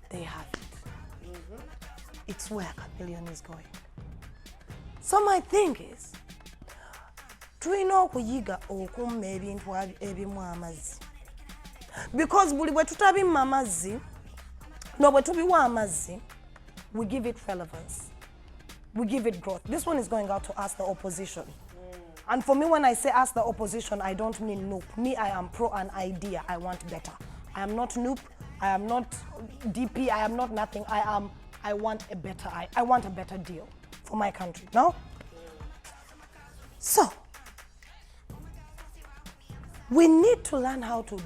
they have it. It's where Chameleon is going. So my thing is, tulina okuyiga okumma ebintu ebimu amazzi. Because buli bwe tutabimma amazzi, no bwe tubiwa amazzi, we give it relevance. We give it growth. This one is going out to ask the opposition. And for me, when I say ask the opposition, I don't mean Noop. Me, I am pro an idea. I want better. I am not Noop. I am not DP. I am not nothing. I want a better. I want a better deal for my country. No? So, we need to learn how to we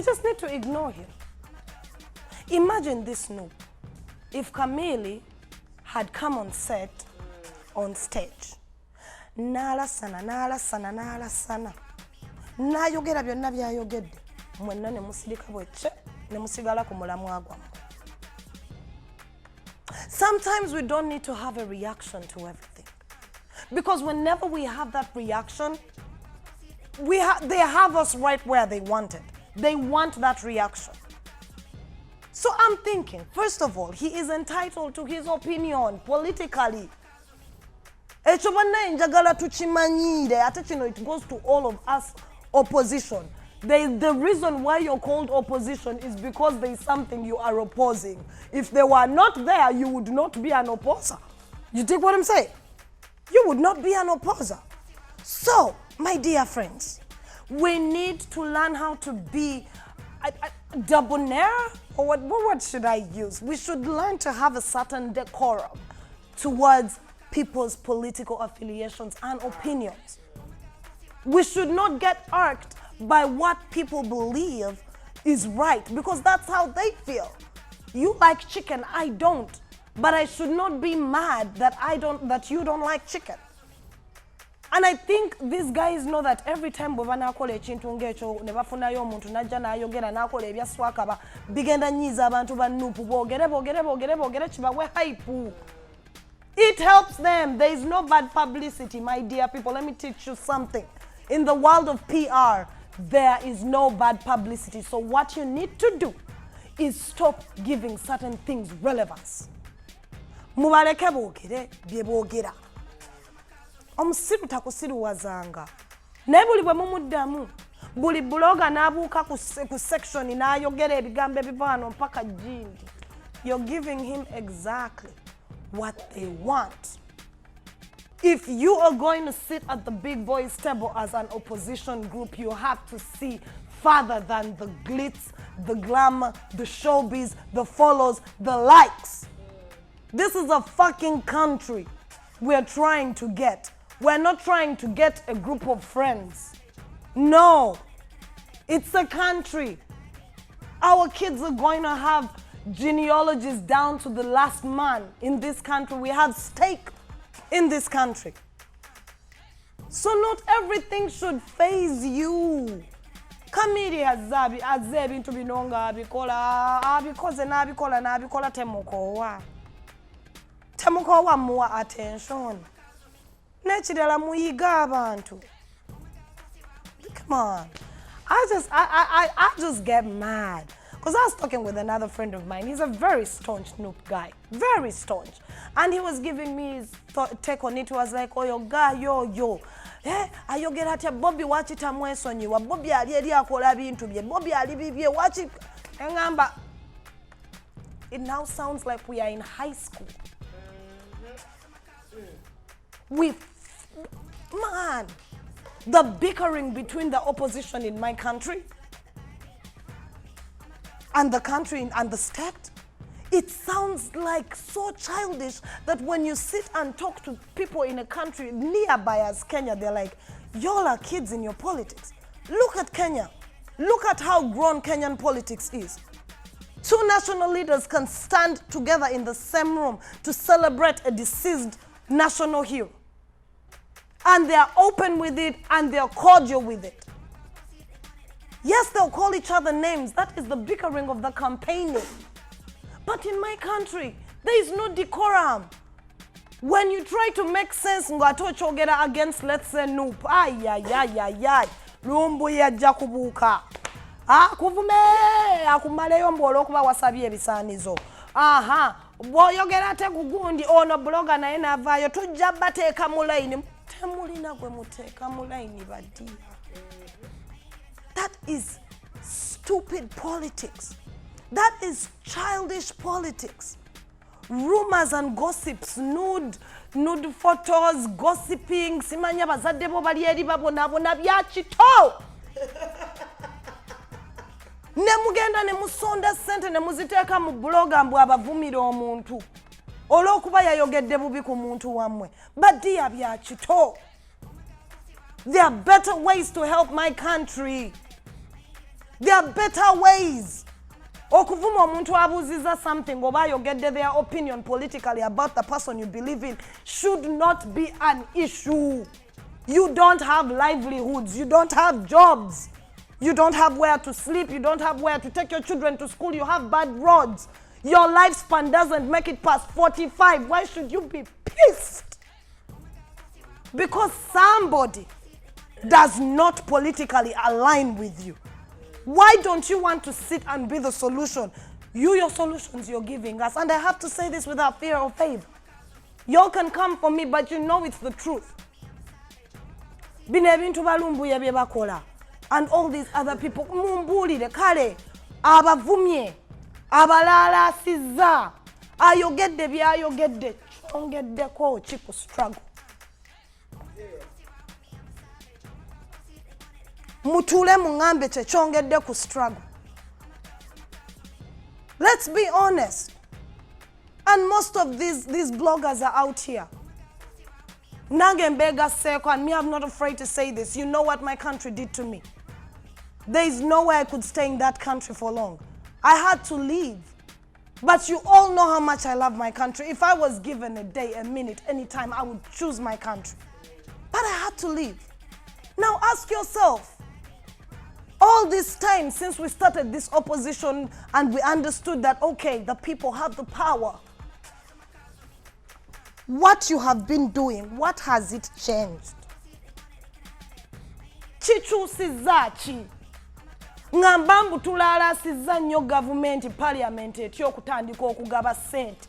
just need to ignore him. Imagine this Noop. If Camille had come on set, on stage, n'alasana n'ayogera byonna by'ayogedde, mwenna ne musirika bwekye ne musigala ku mulamwa gwammwe. Sometimes we don't need to have a reaction to everything. Because whenever we have that reaction, they have us right where they want it. They want that reaction. So I'm thinking, first of all, he is entitled to his opinion politically. It goes to all of us opposition. The reason why you're called opposition is because there is something you are opposing. If they were not there, you would not be an opposer. You take what I'm saying? You would not be an opposer. So, my dear friends, we need to learn how to be debonair, or what word should I use? We should learn to have a certain decorum towards people's political affiliations and opinions. We should not get irked by what people believe is right, because that's how they feel. You like chicken, I don't, but I should not be mad that you don't like chicken. And I think these guys know that every time bwe banakola ekintu ng'ekyo ne bafunayo omuntu najja n'ayogera n'akola ebyaswakaba bigenda nnyiza abantu ba Nuupu boogere kibawe hype. It helps them. There is no bad publicity, my dear people. Let me teach you something. In the world of PR, there is no bad publicity. So what you need to do is stop giving certain things relevance. Mubaleke boogere bye boogera. Omusiru takusiruwazanga. Naye buli bwe mumuddamu, buli bloga n'abuuka ku section n'ayogera ebigambo ebiva wano mpaka Gindi. You're giving him exactly what they want. If you are going to sit at the big boys table as an opposition group, you have to see further than the glitz, the glamour, the showbiz, the follows, the likes. This is a fucking country we're trying to get. We're not trying to get a group of friends. No, it's a country. Our kids are going to have genealogies down to the last man in this country. We have stake in this country. So not everything should faze you. Kamiri azze ebintu bino nga abikoze n'abikola temukowa. Temukowa muwa attention. N'ekirala muyiga abantu. Come on. I just get mad. Because I was talking with another friend of mine. He's a very staunch Noop guy. Very staunch. And he was giving me his take on it. He was like, oh, yo, guy, yo. Ayogera atya Bobby wachita mwesonyiwa. Bobby ali eri akola bintu bye. Bobby ali bibye wachi. Engamba. It now sounds like we are in high school. Man, the bickering between the opposition in my country and the country and the state. It sounds like so childish that when you sit and talk to people in a country nearby as Kenya, they're like, y'all are kids in your politics. Look at Kenya. Look at how grown Kenyan politics is. Two national leaders can stand together in the same room to celebrate a deceased national hero. And they're open with it and they're cordial with it. Yes, they'll call each other names. That is the bickering of the campaigning. But in my country, there is no decorum. When you try to make sense, ngatochogera against, let's say, Noop. Ay. Lumbu ya jakubuka. Kuvume, akumaleyo mbolo kuba wasabye ebisanizo. Aha, boyogera te kugundi ono bloga na ena avayo tujja bateeka mu line. Temulina gwe muteeka mu line badia. That is stupid politics. That is childish politics. Rumors and gossips, nude photos, gossiping, simanya bazadde bo bali eri babonabona bya kito. Ne mugenda ne musonda sente ne muziteeka mu bloga mbu abavumira omuntu. Olw'okuba yayogedde bubi ku muntu wammwe. Baddiya bya kito. There are better ways to help my country. There are better ways. Okuvuma omuntu abuziza something oba ayogedde their opinion politically about the person you believe in should not be an issue. You don't have livelihoods. You don't have jobs. You don't have where to sleep. You don't have where to take your children to school. You have bad roads. Your lifespan doesn't make it past 45. Why should you be pissed? Because somebody does not politically align with you. Why don't you want to sit and be the solution? Your solutions you're giving us. And I have to say this without fear or favor. Y'all can come for me, but you know it's the truth. Bino ebintu balumbuye bye bakola. And all these other people, mumbulire kale, abavumye, abalaalasiza, ayogedde byayogedde, kyongeddeko ki ku struggle. Mutule mungambe kyongedde ku struggle. Let's be honest. And most of these bloggers are out here. Nange mbega seko, and me, I'm not afraid to say this. You know what my country did to me. There is no way I could stay in that country for long. I had to leave. But you all know how much I love my country. If I was given a day, a minute, anytime, I would choose my country. But I had to leave. Now ask yourself, all this time since we started this opposition and we understood that, okay, the people have the power, what you have been doing, what has it changed? Chichusizachi. Ngambambu tulalasiza nnyo government parliament etyokutandika okugaba sente.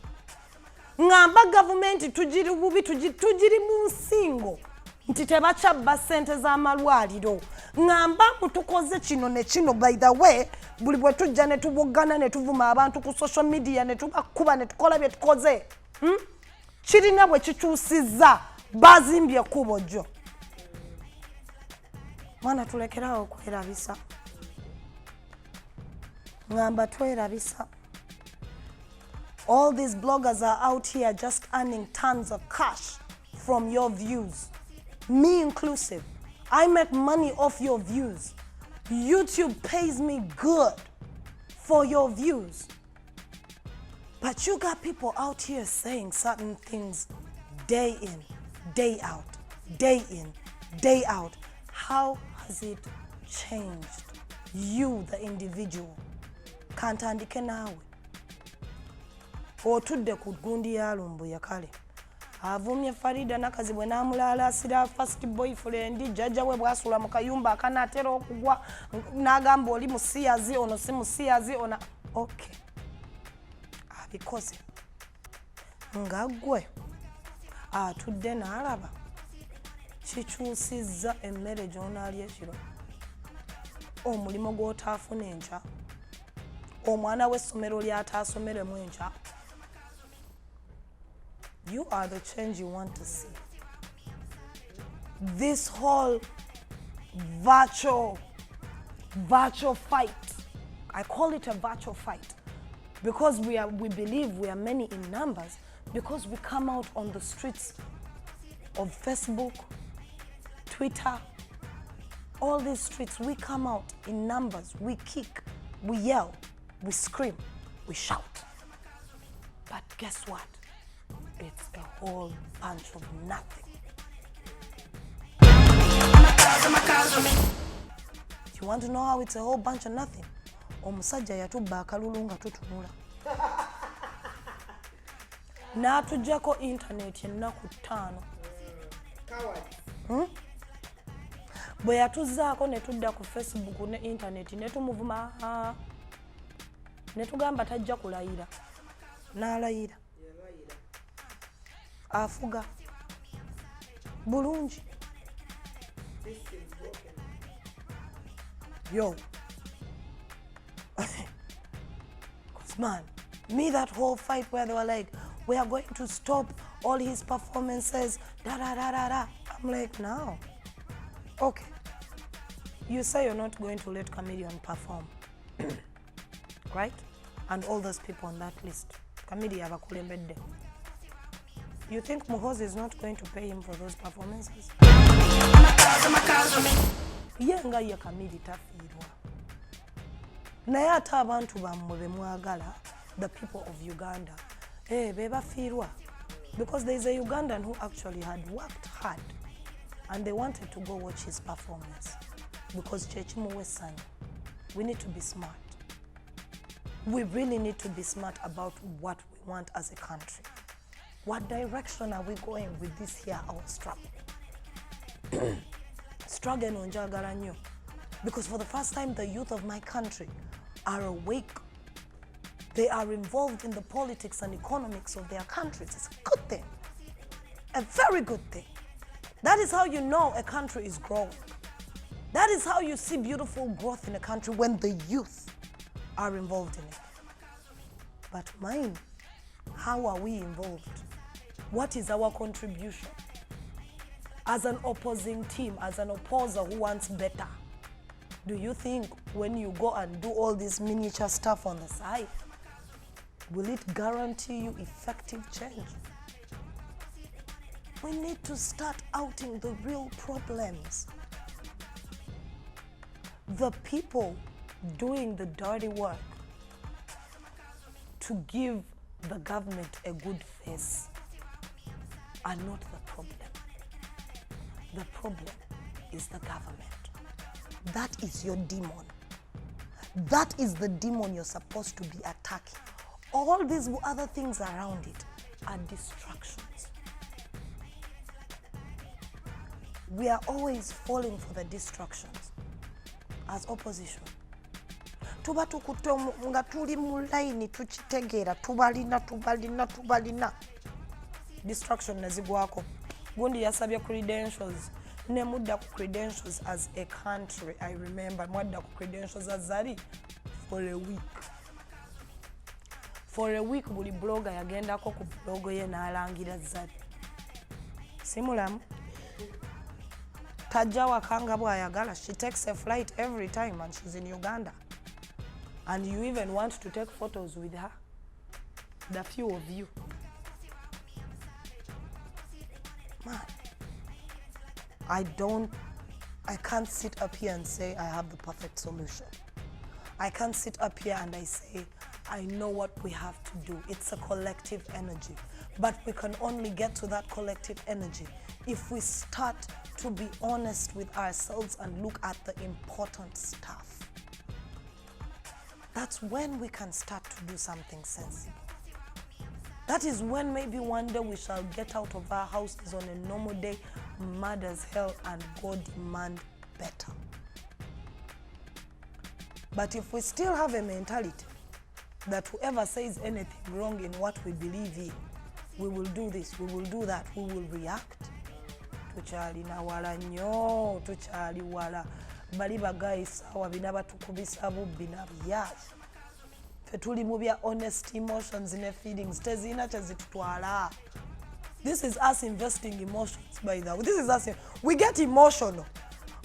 Ngamba government tujiri bubi tujiri mu nsingo nti tebacabba sente z'amalwaliro. Ngamba mutukoze kino ne kino, by the way, buli bwe tujja ne tubugana ne tuvuma abantu ku social media ne tubakuba ne tukola bye tukoze. Kirina bwe kikyusizza bazimbye ekkubo jjo. Mwana tulekerawo okwerabisa. Ngamba twerabisa. All these bloggers are out here just earning tons of cash from your views. Me inclusive. I make money off your views. YouTube pays me good for your views. But you got people out here saying certain things day in, day out, day in, day out. How has it changed you, the individual? Kantandike nawe. Otudde ku gundi ya lumbu ya kale. Avumye Farida nakazi bwe namulaalasira first boyfriend jajja we bwasula mu kayumba akanatera okugwa n'agamba oli musiyazi ono si musiyazi ona. Okay. Abikoze. Ngagwe. Atudde n'alaba. Kikyusizza emmere gy'onaalya ekiro. Omulimo gw'otaafuna enkya. Omwana w'essomero ly'ataasomeremu enkya. You are the change you want to see. This whole virtual fight. I call it a virtual fight because we believe we are many in numbers, because we come out on the streets of Facebook, Twitter, all these streets. We come out in numbers, we kick, we yell, we scream, we shout. But guess what? It's a whole bunch of nothing. You want to know how it's a whole bunch of nothing? Omusajja yatubba akalulu nga tutunula. N'atuggyako internet ennaku 5. Bwe yatuzzaako ne tudda ku Facebook ne internet ne tumuvuma. Ne tugamba tajja kulayira. N'alayira. Afuga. Bulungi. Yo. Cause man, me that whole fight where they were like, we are going to stop all his performances, da da da da da. I'm like, no. Okay. You say you're not going to let Comedian perform. Right? And all those people on that list. Comedian abakulembedde. You think Muhoozi is not going to pay him for those performances? Yenga ye Kamidi tafiirwa. Naye ate abantu bammwe be mwagala, the people of Uganda, be bafiirwa. Because there is a Ugandan who actually had worked hard and they wanted to go watch his performance. Because Chechimuwe Sani, we need to be smart. We really need to be smart about what we want as a country. What direction are we going with this here, our struggle? Struggle njagala nnyo. Because for the first time, the youth of my country are awake. They are involved in the politics and economics of their countries. It's a good thing. A very good thing. That is how you know a country is growing. That is how you see beautiful growth in a country, when the youth are involved in it. But mine, how are we involved? What is our contribution? As an opposing team, as an opposer who wants better, do you think when you go and do all this miniature stuff on the side, will it guarantee you effective change? We need to start outing the real problems. The people doing the dirty work to give the government a good face are not the problem. The problem is the government. That is your demon. That is the demon you're supposed to be attacking. All these other things around it are distractions. We are always falling for the distractions as opposition. Tuba tukutte nga tuli mu line tukitegeera tubalina. Distraction nezigwako. Gundi yasabye credentials. Ne mudda ku credentials as a country. I remember mwadda ku credentials as Zari for a week. For a week buli blogger yagendako ku blogo ye n'alangira Zari. Simulamu. Tajja wakanga bw'ayagala. She takes a flight every time and she's in Uganda. And you even want to take photos with her. The few of you. Man, I can't sit up here and say I have the perfect solution. I can't sit up here and I say, I know what we have to do. It's a collective energy. But we can only get to that collective energy if we start to be honest with ourselves and look at the important stuff. That's when we can start to do something sensible. That is when maybe one day we shall get out of our houses on a normal day, mad as hell, and go demand better. But if we still have a mentality that whoever says anything wrong in what we believe in, we will do this, we will do that, we will react. Tuchali na wala nyo, tuchali wala. Bali bagay sawa binaba tukubisa bubbi na biyazi. Fetuli mubya honest emotions in feelings. Tezina chazitutwala. This is us investing emotions, by the way. This is us. We get emotional.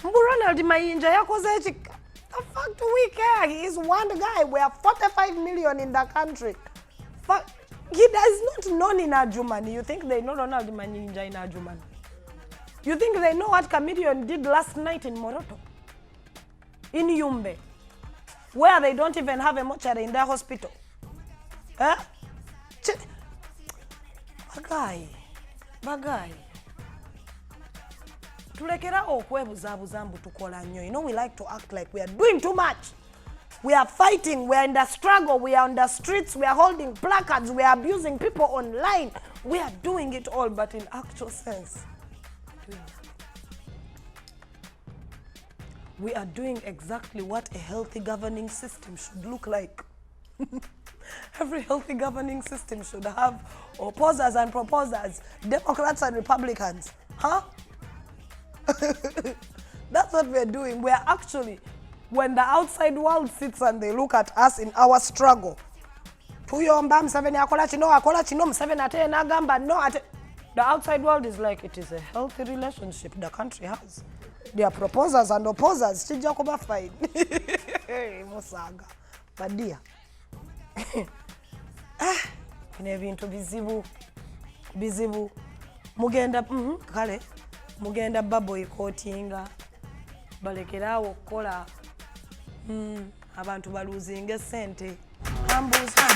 Ronald Mayinja yakoze chika. The fuck do we care? He is one guy. We are 45 million in the country. Fuck. He is not known in Adjumani. You think they know Ronald Mayinja in Adjumani? You think they know what Chameleon did last night in Moroto? In Yumbe? Where they don't even have a mortuary in their hospital? Huh? Bagay. Tulekera okwebuzabuza mbu tukola nnyo. You know, we like to act like we are doing too much. We are fighting, we are in the struggle, we are on the streets, we are holding placards, we are abusing people online. We are doing it all, but in actual sense, we are doing exactly what a healthy governing system should look like. Every healthy governing system should have opposers and proposers, Democrats and Republicans. Huh? That's what we're doing. We're actually, when the outside world sits and they look at us in our struggle, the outside world is like, it is a healthy relationship the country has. There are proposers and opposers. Fine. Musaga. But dear. Bintu bizibu. Mugenda kale. Mugenda boycottinga. Balekerawo kola. Abantu baluzinga sente. Ambuza.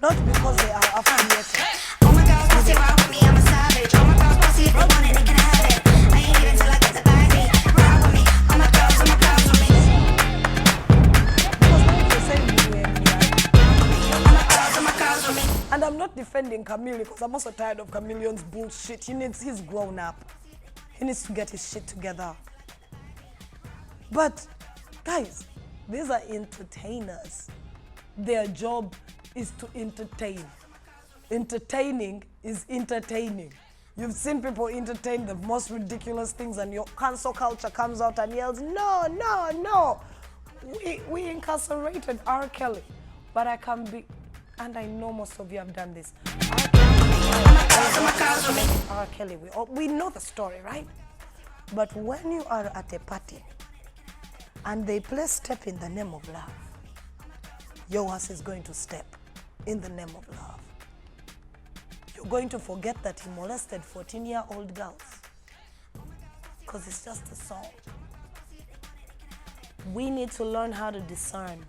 Not because they are affiliated. Oh my God, pussy rock with me, I'm a savage. Oh my God, pussy if they want it, they can have it. I ain't even till I get the bag. Rock with me, oh my God, with me. Because when you say with me. And I'm not defending Camille because I'm also tired of Chameleon's bullshit. He's grown up. He needs to get his shit together. But guys, these are entertainers. Their job is to entertain. Entertaining is entertaining. You've seen people entertain the most ridiculous things and your cancel culture comes out and yells, no, no, no. We incarcerated R. Kelly, but I can be, and I know most of you have done this. R. Kelly, we know the story, right? But when you are at a party and they play Step in the Name of Love, your ass is going to step in the name of love. You're going to forget that he molested 14-year-old girls because it's just a song. We need to learn how to discern.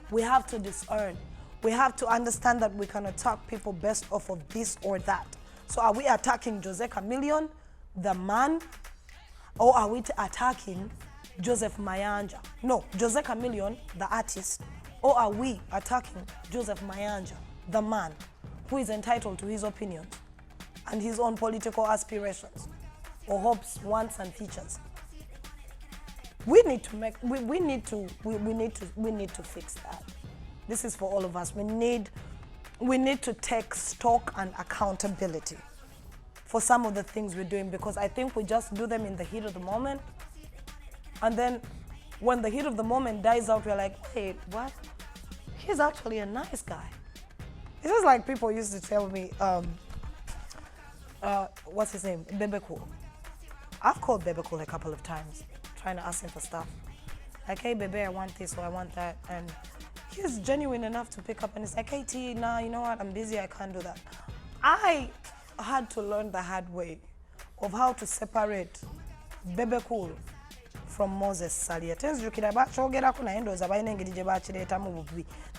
We have to discern. We have to understand that we can attack people based off of this or that. So are we attacking Jose Chameleon, the man, or are we attacking Joseph Mayanja? No, Jose Chameleon, the artist. Or are we attacking Joseph Mayanja, the man, who is entitled to his opinions and his own political aspirations, or hopes, wants, and features? We need to make. We need to fix that. This is for all of us. We need to take stock and accountability for some of the things we're doing, because I think we just do them in the heat of the moment, and then when the heat of the moment dies out, we're like, wait, what? He's actually a nice guy. It's just like people used to tell me, what's his name? Bebe Cool. I've called Bebe Cool a couple of times, trying to ask him for stuff. Like, hey, Bebe, I want this or I want that. And he's genuine enough to pick up and he's like, hey, T, nah, you know what? I'm busy, I can't do that. I had to learn the hard way of how to separate Bebe Cool from Moses Salia. There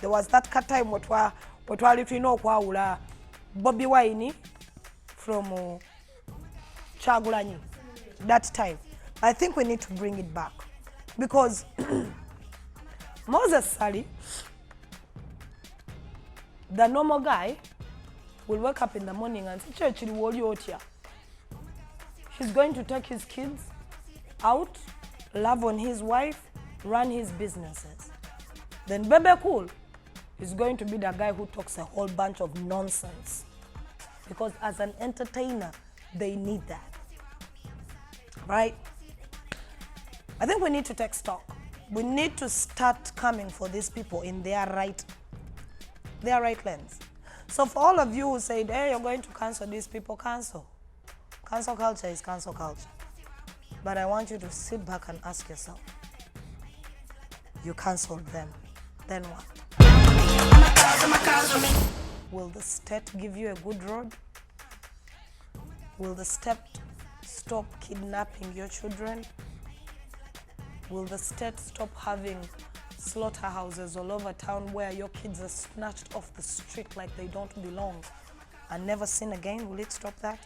was that time what we know Bobby Wine from Chagulanyi. That time. I think we need to bring it back. Because Moses Sali, the normal guy, will wake up in the morning and say, Church, he's going to take his kids out, love on his wife, run his businesses. Then Bebe Cool is going to be the guy who talks a whole bunch of nonsense. Because as an entertainer, they need that. Right? I think we need to take stock. We need to start coming for these people in their right lens. So for all of you who said, hey, you're going to cancel these people, cancel. Cancel culture is cancel culture. But I want you to sit back and ask yourself, you canceled them, then what? Will the state give you a good road? Will the state stop kidnapping your children? Will the state stop having slaughterhouses all over town where your kids are snatched off the street like they don't belong and never seen again? Will it stop that?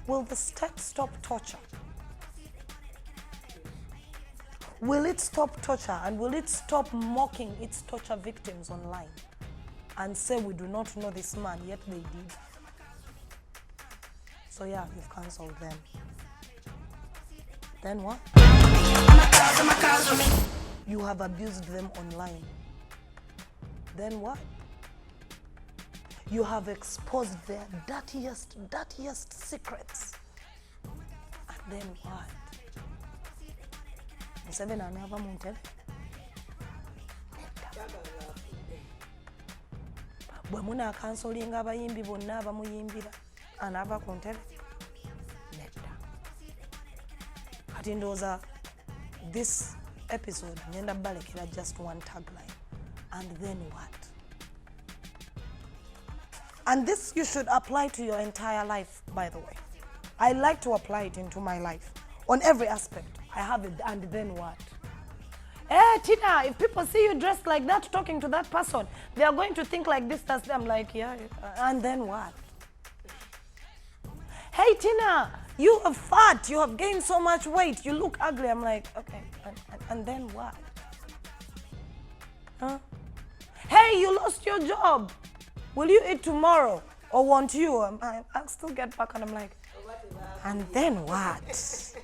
Will the state stop torture? Will it stop torture, and will it stop mocking its torture victims online and say we do not know this man, yet they did? So yeah, you've cancelled them. Then what? You have abused them online. Then what? You have exposed their dirtiest secrets. And then what? Museveni anava mu ntebe? Bwe munaakansolinga abayimbi bonna abamuyimbira anaava ku ntebe? Nedda. Kati ndowooza this episode ngenda balekera just one tagline. And then what? And this you should apply to your entire life, by the way. I like to apply it into my life. On every aspect, I have it, and then what? Hey, Tina, if people see you dressed like that, talking to that person, they are going to think like this, that's them. Like, yeah, and then what? Hey, Tina, you are fat, you have gained so much weight, you look ugly. I'm like, okay, and then what? Huh? Hey, you lost your job. Will you eat tomorrow? Or won't you? I'll still get back, and I'm like, and then what?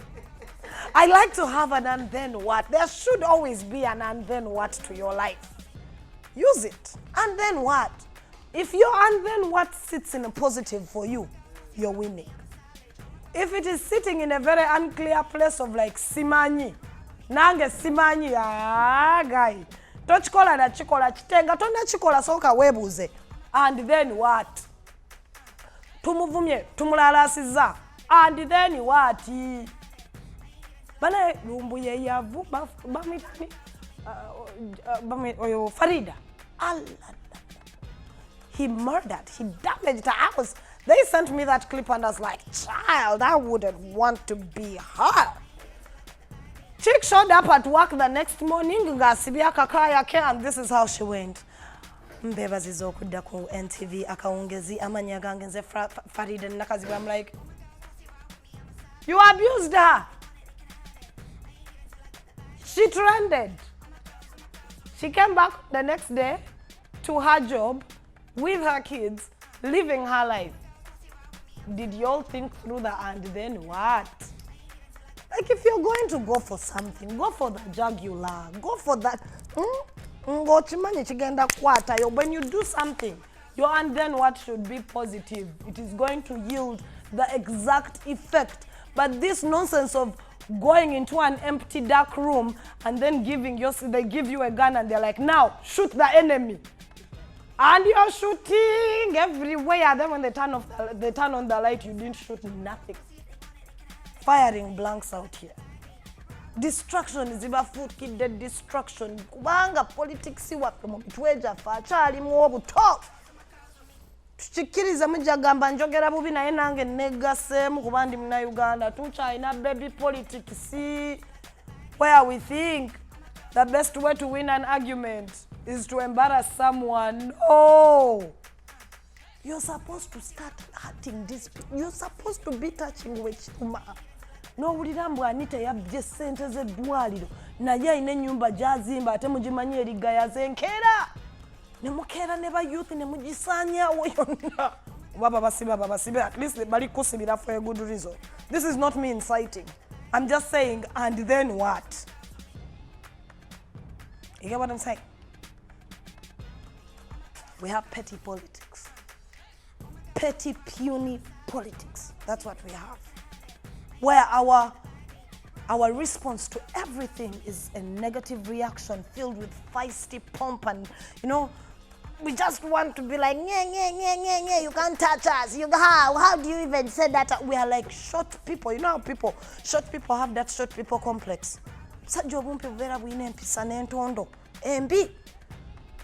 I like to have an and then what. There should always be an and then what to your life. Use it. And then what? If your and then what sits in a positive for you, you're winning. If it is sitting in a very unclear place of like simanyi, nange simanyi, guy, tochikola na chikola chitenga, tona chikola soka webuze. And then what? Tumuvumye, tumulalasiza. And then what? Bana lumbuye yavu bamitani Farida. He murdered, he damaged her. They sent me that clip and I was like, child, I wouldn't want to be her. Chick showed up at work the next morning, and this is how she went. Mbebazi zokudda ku NTV akawungezi amanya gange nze Farida nakazi. I'm like, you abused her. She trended. She came back the next day to her job with her kids, living her life. Did y'all think through that? And then what? Like, if you're going to go for something, go for the jugular. Go for that. When you do something, your and then what should be positive. It is going to yield the exact effect. But this nonsense of going into an empty dark room and then they give you a gun and they're like, now shoot the enemy. And you're shooting everywhere. Then when they turn on the light, you didn't shoot nothing. Firing blanks out here. Destruction is even food kid destruction. Kubanga politics iwape mu bitweja fa chali mu obuto. Tuchikiriza mujagamba njogera bubi naye nange negasemu kubandi muna Uganda tuchina baby politics where we think the best way to win an argument is to embarrass someone. No. You're supposed to start hurting this people. You're supposed to be touching with Chuma. No, ulirambu Anita yabye sente ze dwaliro. Naye ayine nyumba jazimba ate mugimanyi eriga yazenkera. Nemukera neba youth nemujisanya woyonna. Baba basibe at least bali kusibira for a good reason. This is not me inciting. I'm just saying, and then what? You get what I'm saying? We have petty politics. Petty, puny politics. That's what we have. Where our Our response to everything is a negative reaction filled with feisty pomp and, we just want to be like, yeah, you can't touch us. How do you even say that? We are like short people. You know how short people have that short people complex.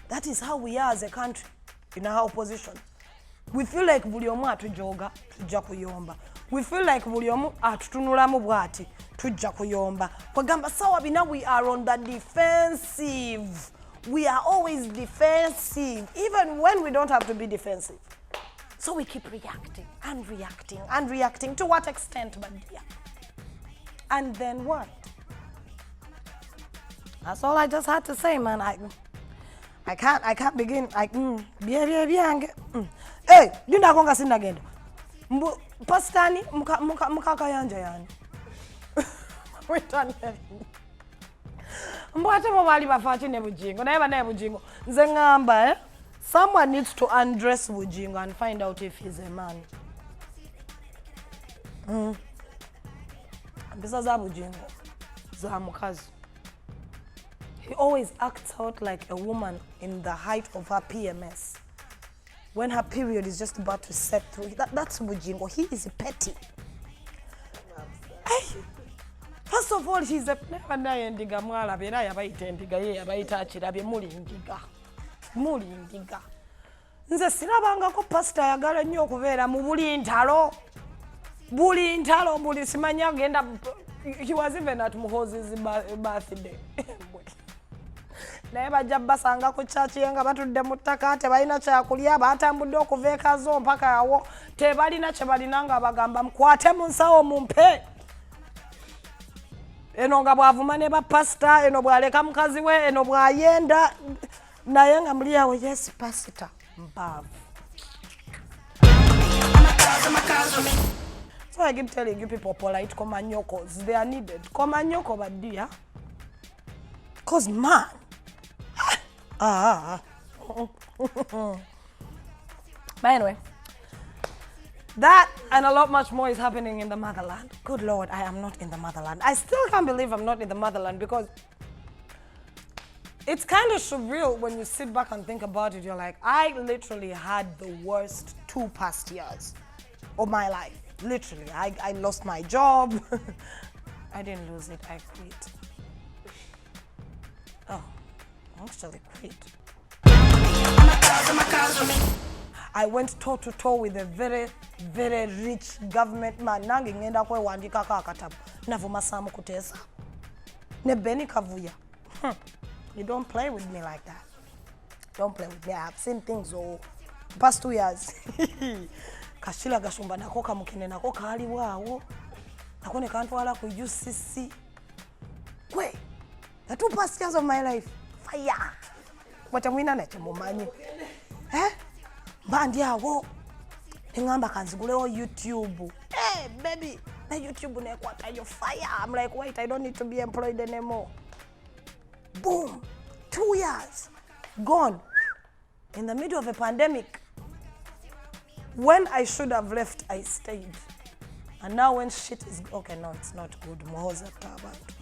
That is how we are as a country in our opposition. We feel like buli omu atujoga tujja kuyomba. We feel like buli omu atutunulamu bwati tujja kuyomba. Kwagamba sawa bina, we are on the defensive. We are always defensive, even when we don't have to be defensive. So we keep reacting and reacting and reacting. To what extent, my dear? And then what? That's all I just had to say, man. I can't begin. Hey, you not gonna sing again. Pastani, mukaka yanja yani. Wait on here. Mbwate mobali bafachi ne bujingo. Na eba ne bujingo. Nze ngamba, someone needs to undress bujingo and find out if he's a man. Bisa za bujingo. Za mukazi. He always acts out like a woman in the height of her PMS. When her period is just about to set through. That's bujingo. He is petty. First of all, he's a ndiga mwala bera yabayita endiga ye yabayita akirabye muli ndiga. Nze sirabanga ko pastor yagala nnyo okubeera mu buli ntalo buli simanya agenda. He was even at Muhozi's birthday. Naye bajja basanga ku church yenga batudde mu ttaka tebalina kyakulya batambudde okuveeka zo mpaka awo tebalina kye balinanga bagamba mukwate mu nsawo mumpe. Eno nga bwavuma ne ba pastor, eno bwaleka mukazi we, eno bwayenda naye nga muli awo yes pastor mbavu. So I keep telling you people polite komanyokos, they are needed. Komanyoko badia. Cause man. But anyway, that and a lot much more is happening in the motherland. Good Lord, I am not in the motherland. I still can't believe I'm not in the motherland because it's kind of surreal when you sit back and think about it. You're like, I literally had the worst 2 past years of my life. Literally, I lost my job. I didn't lose it, I quit. Oh, I actually quit. I went toe to toe with a very, very rich government man. Nangi ngenda kwe wandika kakatabu. Navuma samu kutesa. Ne Beni Kavuya. You don't play with me like that. Don't play with me. I've seen things past 2 years. Kashila gashumba nako kamukine nako kali wawo. Nako ne kantwala ku UCC. Kwe. The 2 past years of my life. Fire. Watamwina na chemumanyi. Bandi yawo. Ngamba kanzigulewo YouTube. Hey baby, na YouTube ne kwata yo fire. I'm like, wait, I don't need to be employed anymore. Boom. 2 years gone in the middle of a pandemic. When I should have left, I stayed. And now when shit is okay, no, it's not good. Mohoza tabantu.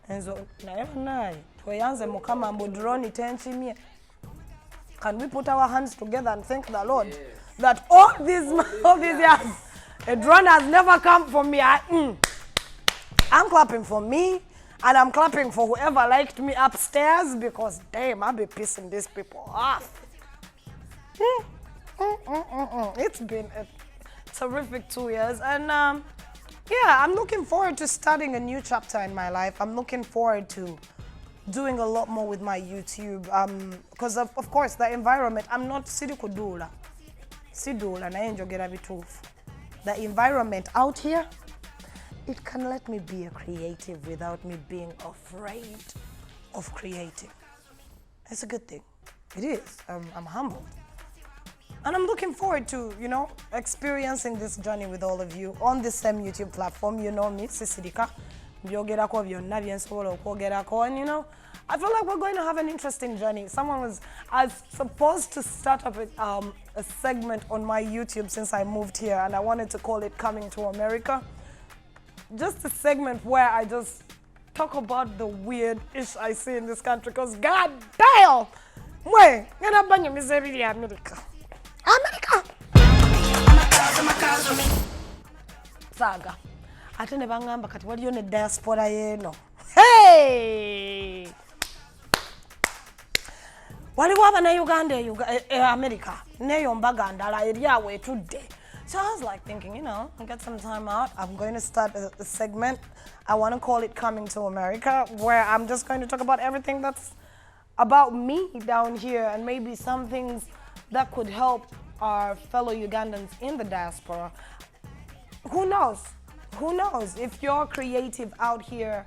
And so na tuyanze mukama mbudroni tenchimie. Can we put our hands together and thank the Lord that all these years a drone has never come for me. I'm clapping for me. And I'm clapping for whoever liked me upstairs because, damn, I'll be pissing these people off. It's been a terrific 2 years. And, yeah, I'm looking forward to starting a new chapter in my life. I'm looking forward to doing a lot more with my YouTube. Because, of course, the environment, I'm not Sidikudula. Sidula, na enjogera bitufu. The environment out here, it can let me be a creative without me being afraid of creating. It's a good thing. It is. I'm humbled. And I'm looking forward to, experiencing this journey with all of you on this same YouTube platform. You know me, Sisidika. And, I feel like we're going to have an interesting journey. I was supposed to start up a segment on my YouTube since I moved here, and I wanted to call it Coming to America. just a segment where I just talk about the weird ish I see in this country. Because god damn! Wait, America. America! Saga. Ate ne bangamba kati waliyo ne diaspora yeno. Hey! Waliwo abana Uganda America. Neyo mbaga ndala eriawo etudde. So I was like thinking, you know, I'll get some time out. I'm going to start a segment. I want to call it Coming to America, where I'm just going to talk about everything that's about me down here and maybe some things that could help our fellow Ugandans in the diaspora. Who knows? Who knows? If you're creative out here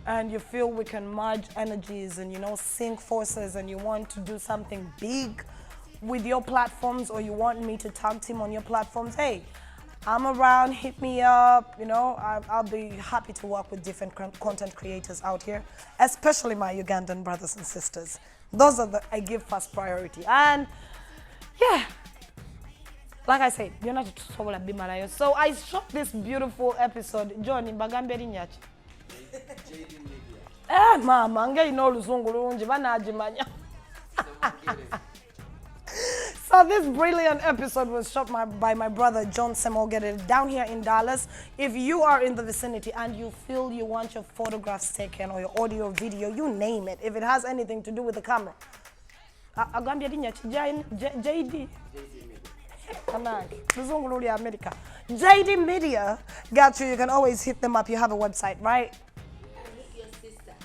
and you feel we can merge energies and, you know, sync forces and you want to do something big with your platforms or you want me to tag team on your platforms, hey, I'm around, hit me up, you know, I'll be happy to work with different content creators out here, especially my Ugandan brothers and sisters. Those are I give first priority. And yeah, like I said, you're not a bimalayo. So I shot this beautiful episode. John, in Bagamberi Nyachi. JD Media. Mama, nge ino luzungu lunji, banajimanya. So this brilliant episode was shot by my brother John Semogede down here in Dallas. If you are in the vicinity and you feel you want your photographs taken or your audio, video, you name it, if it has anything to do with the camera. JD. America. JD Media got you. You can always hit them up. You have a website, right?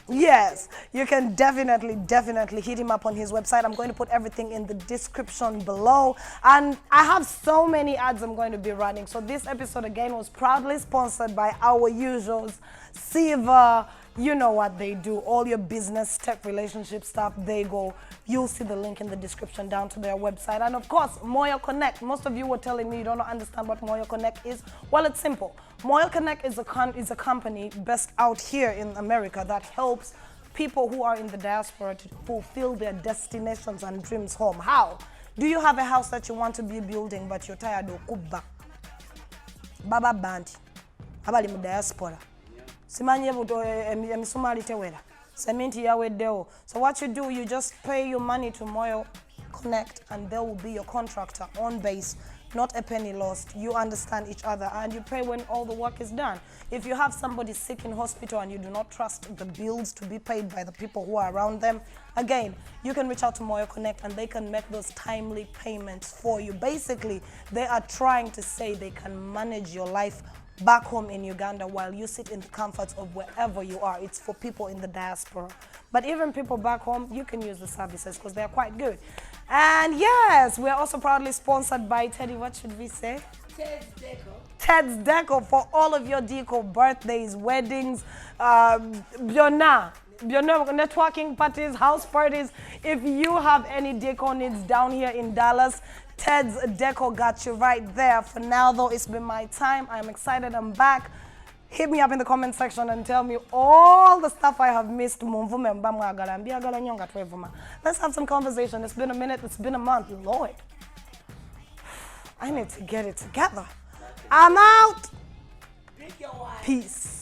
Yes, you can definitely hit him up on his website. I'm going to put everything in the description below. And I have so many ads I'm going to be running. So this episode again was proudly sponsored by our usuals, Siva. You know what they do. All your business, tech, relationship stuff, they go. You'll see the link in the description down to their website. And of course, Moyo Connect. Most of you were telling me you don't understand what Moyo Connect is. Well, it's simple. Moyo Connect is a company based out here in America that helps people who are in the diaspora to fulfill their destinations and dreams home. How? Do you have a house that you want to be building but you're tired of kubba? Baba Banti. Abali mu diaspora. Simanye emisumali tewera. Sementi yaweddewo. So what you do, you just pay your money to Moyo Connect and they will be your contractor on base. Not a penny lost. You understand each other and you pay when all the work is done. If you have somebody sick in hospital and you do not trust the bills to be paid by the people who are around them, again, you can reach out to Moyo Connect and they can make those timely payments for you. Basically, they are trying to say they can manage your life back home in Uganda while you sit in the comforts of wherever you are. It's for people in the diaspora. But even people back home, you can use the services because they're quite good. And yes, we're also proudly sponsored by Teddy, what should we say? Ted's Deco. Ted's Deco for all of your deco, birthdays, weddings, networking parties, house parties. If you have any deco needs down here in Dallas, Ted's Deco got you right there. For now, though, it's been my time. I'm excited. I'm back. Hit me up in the comment section and tell me all the stuff I have missed. Let's have some conversation. It's been a minute. It's been a month. Lord, I need to get it together. I'm out. Drink your wine. Peace.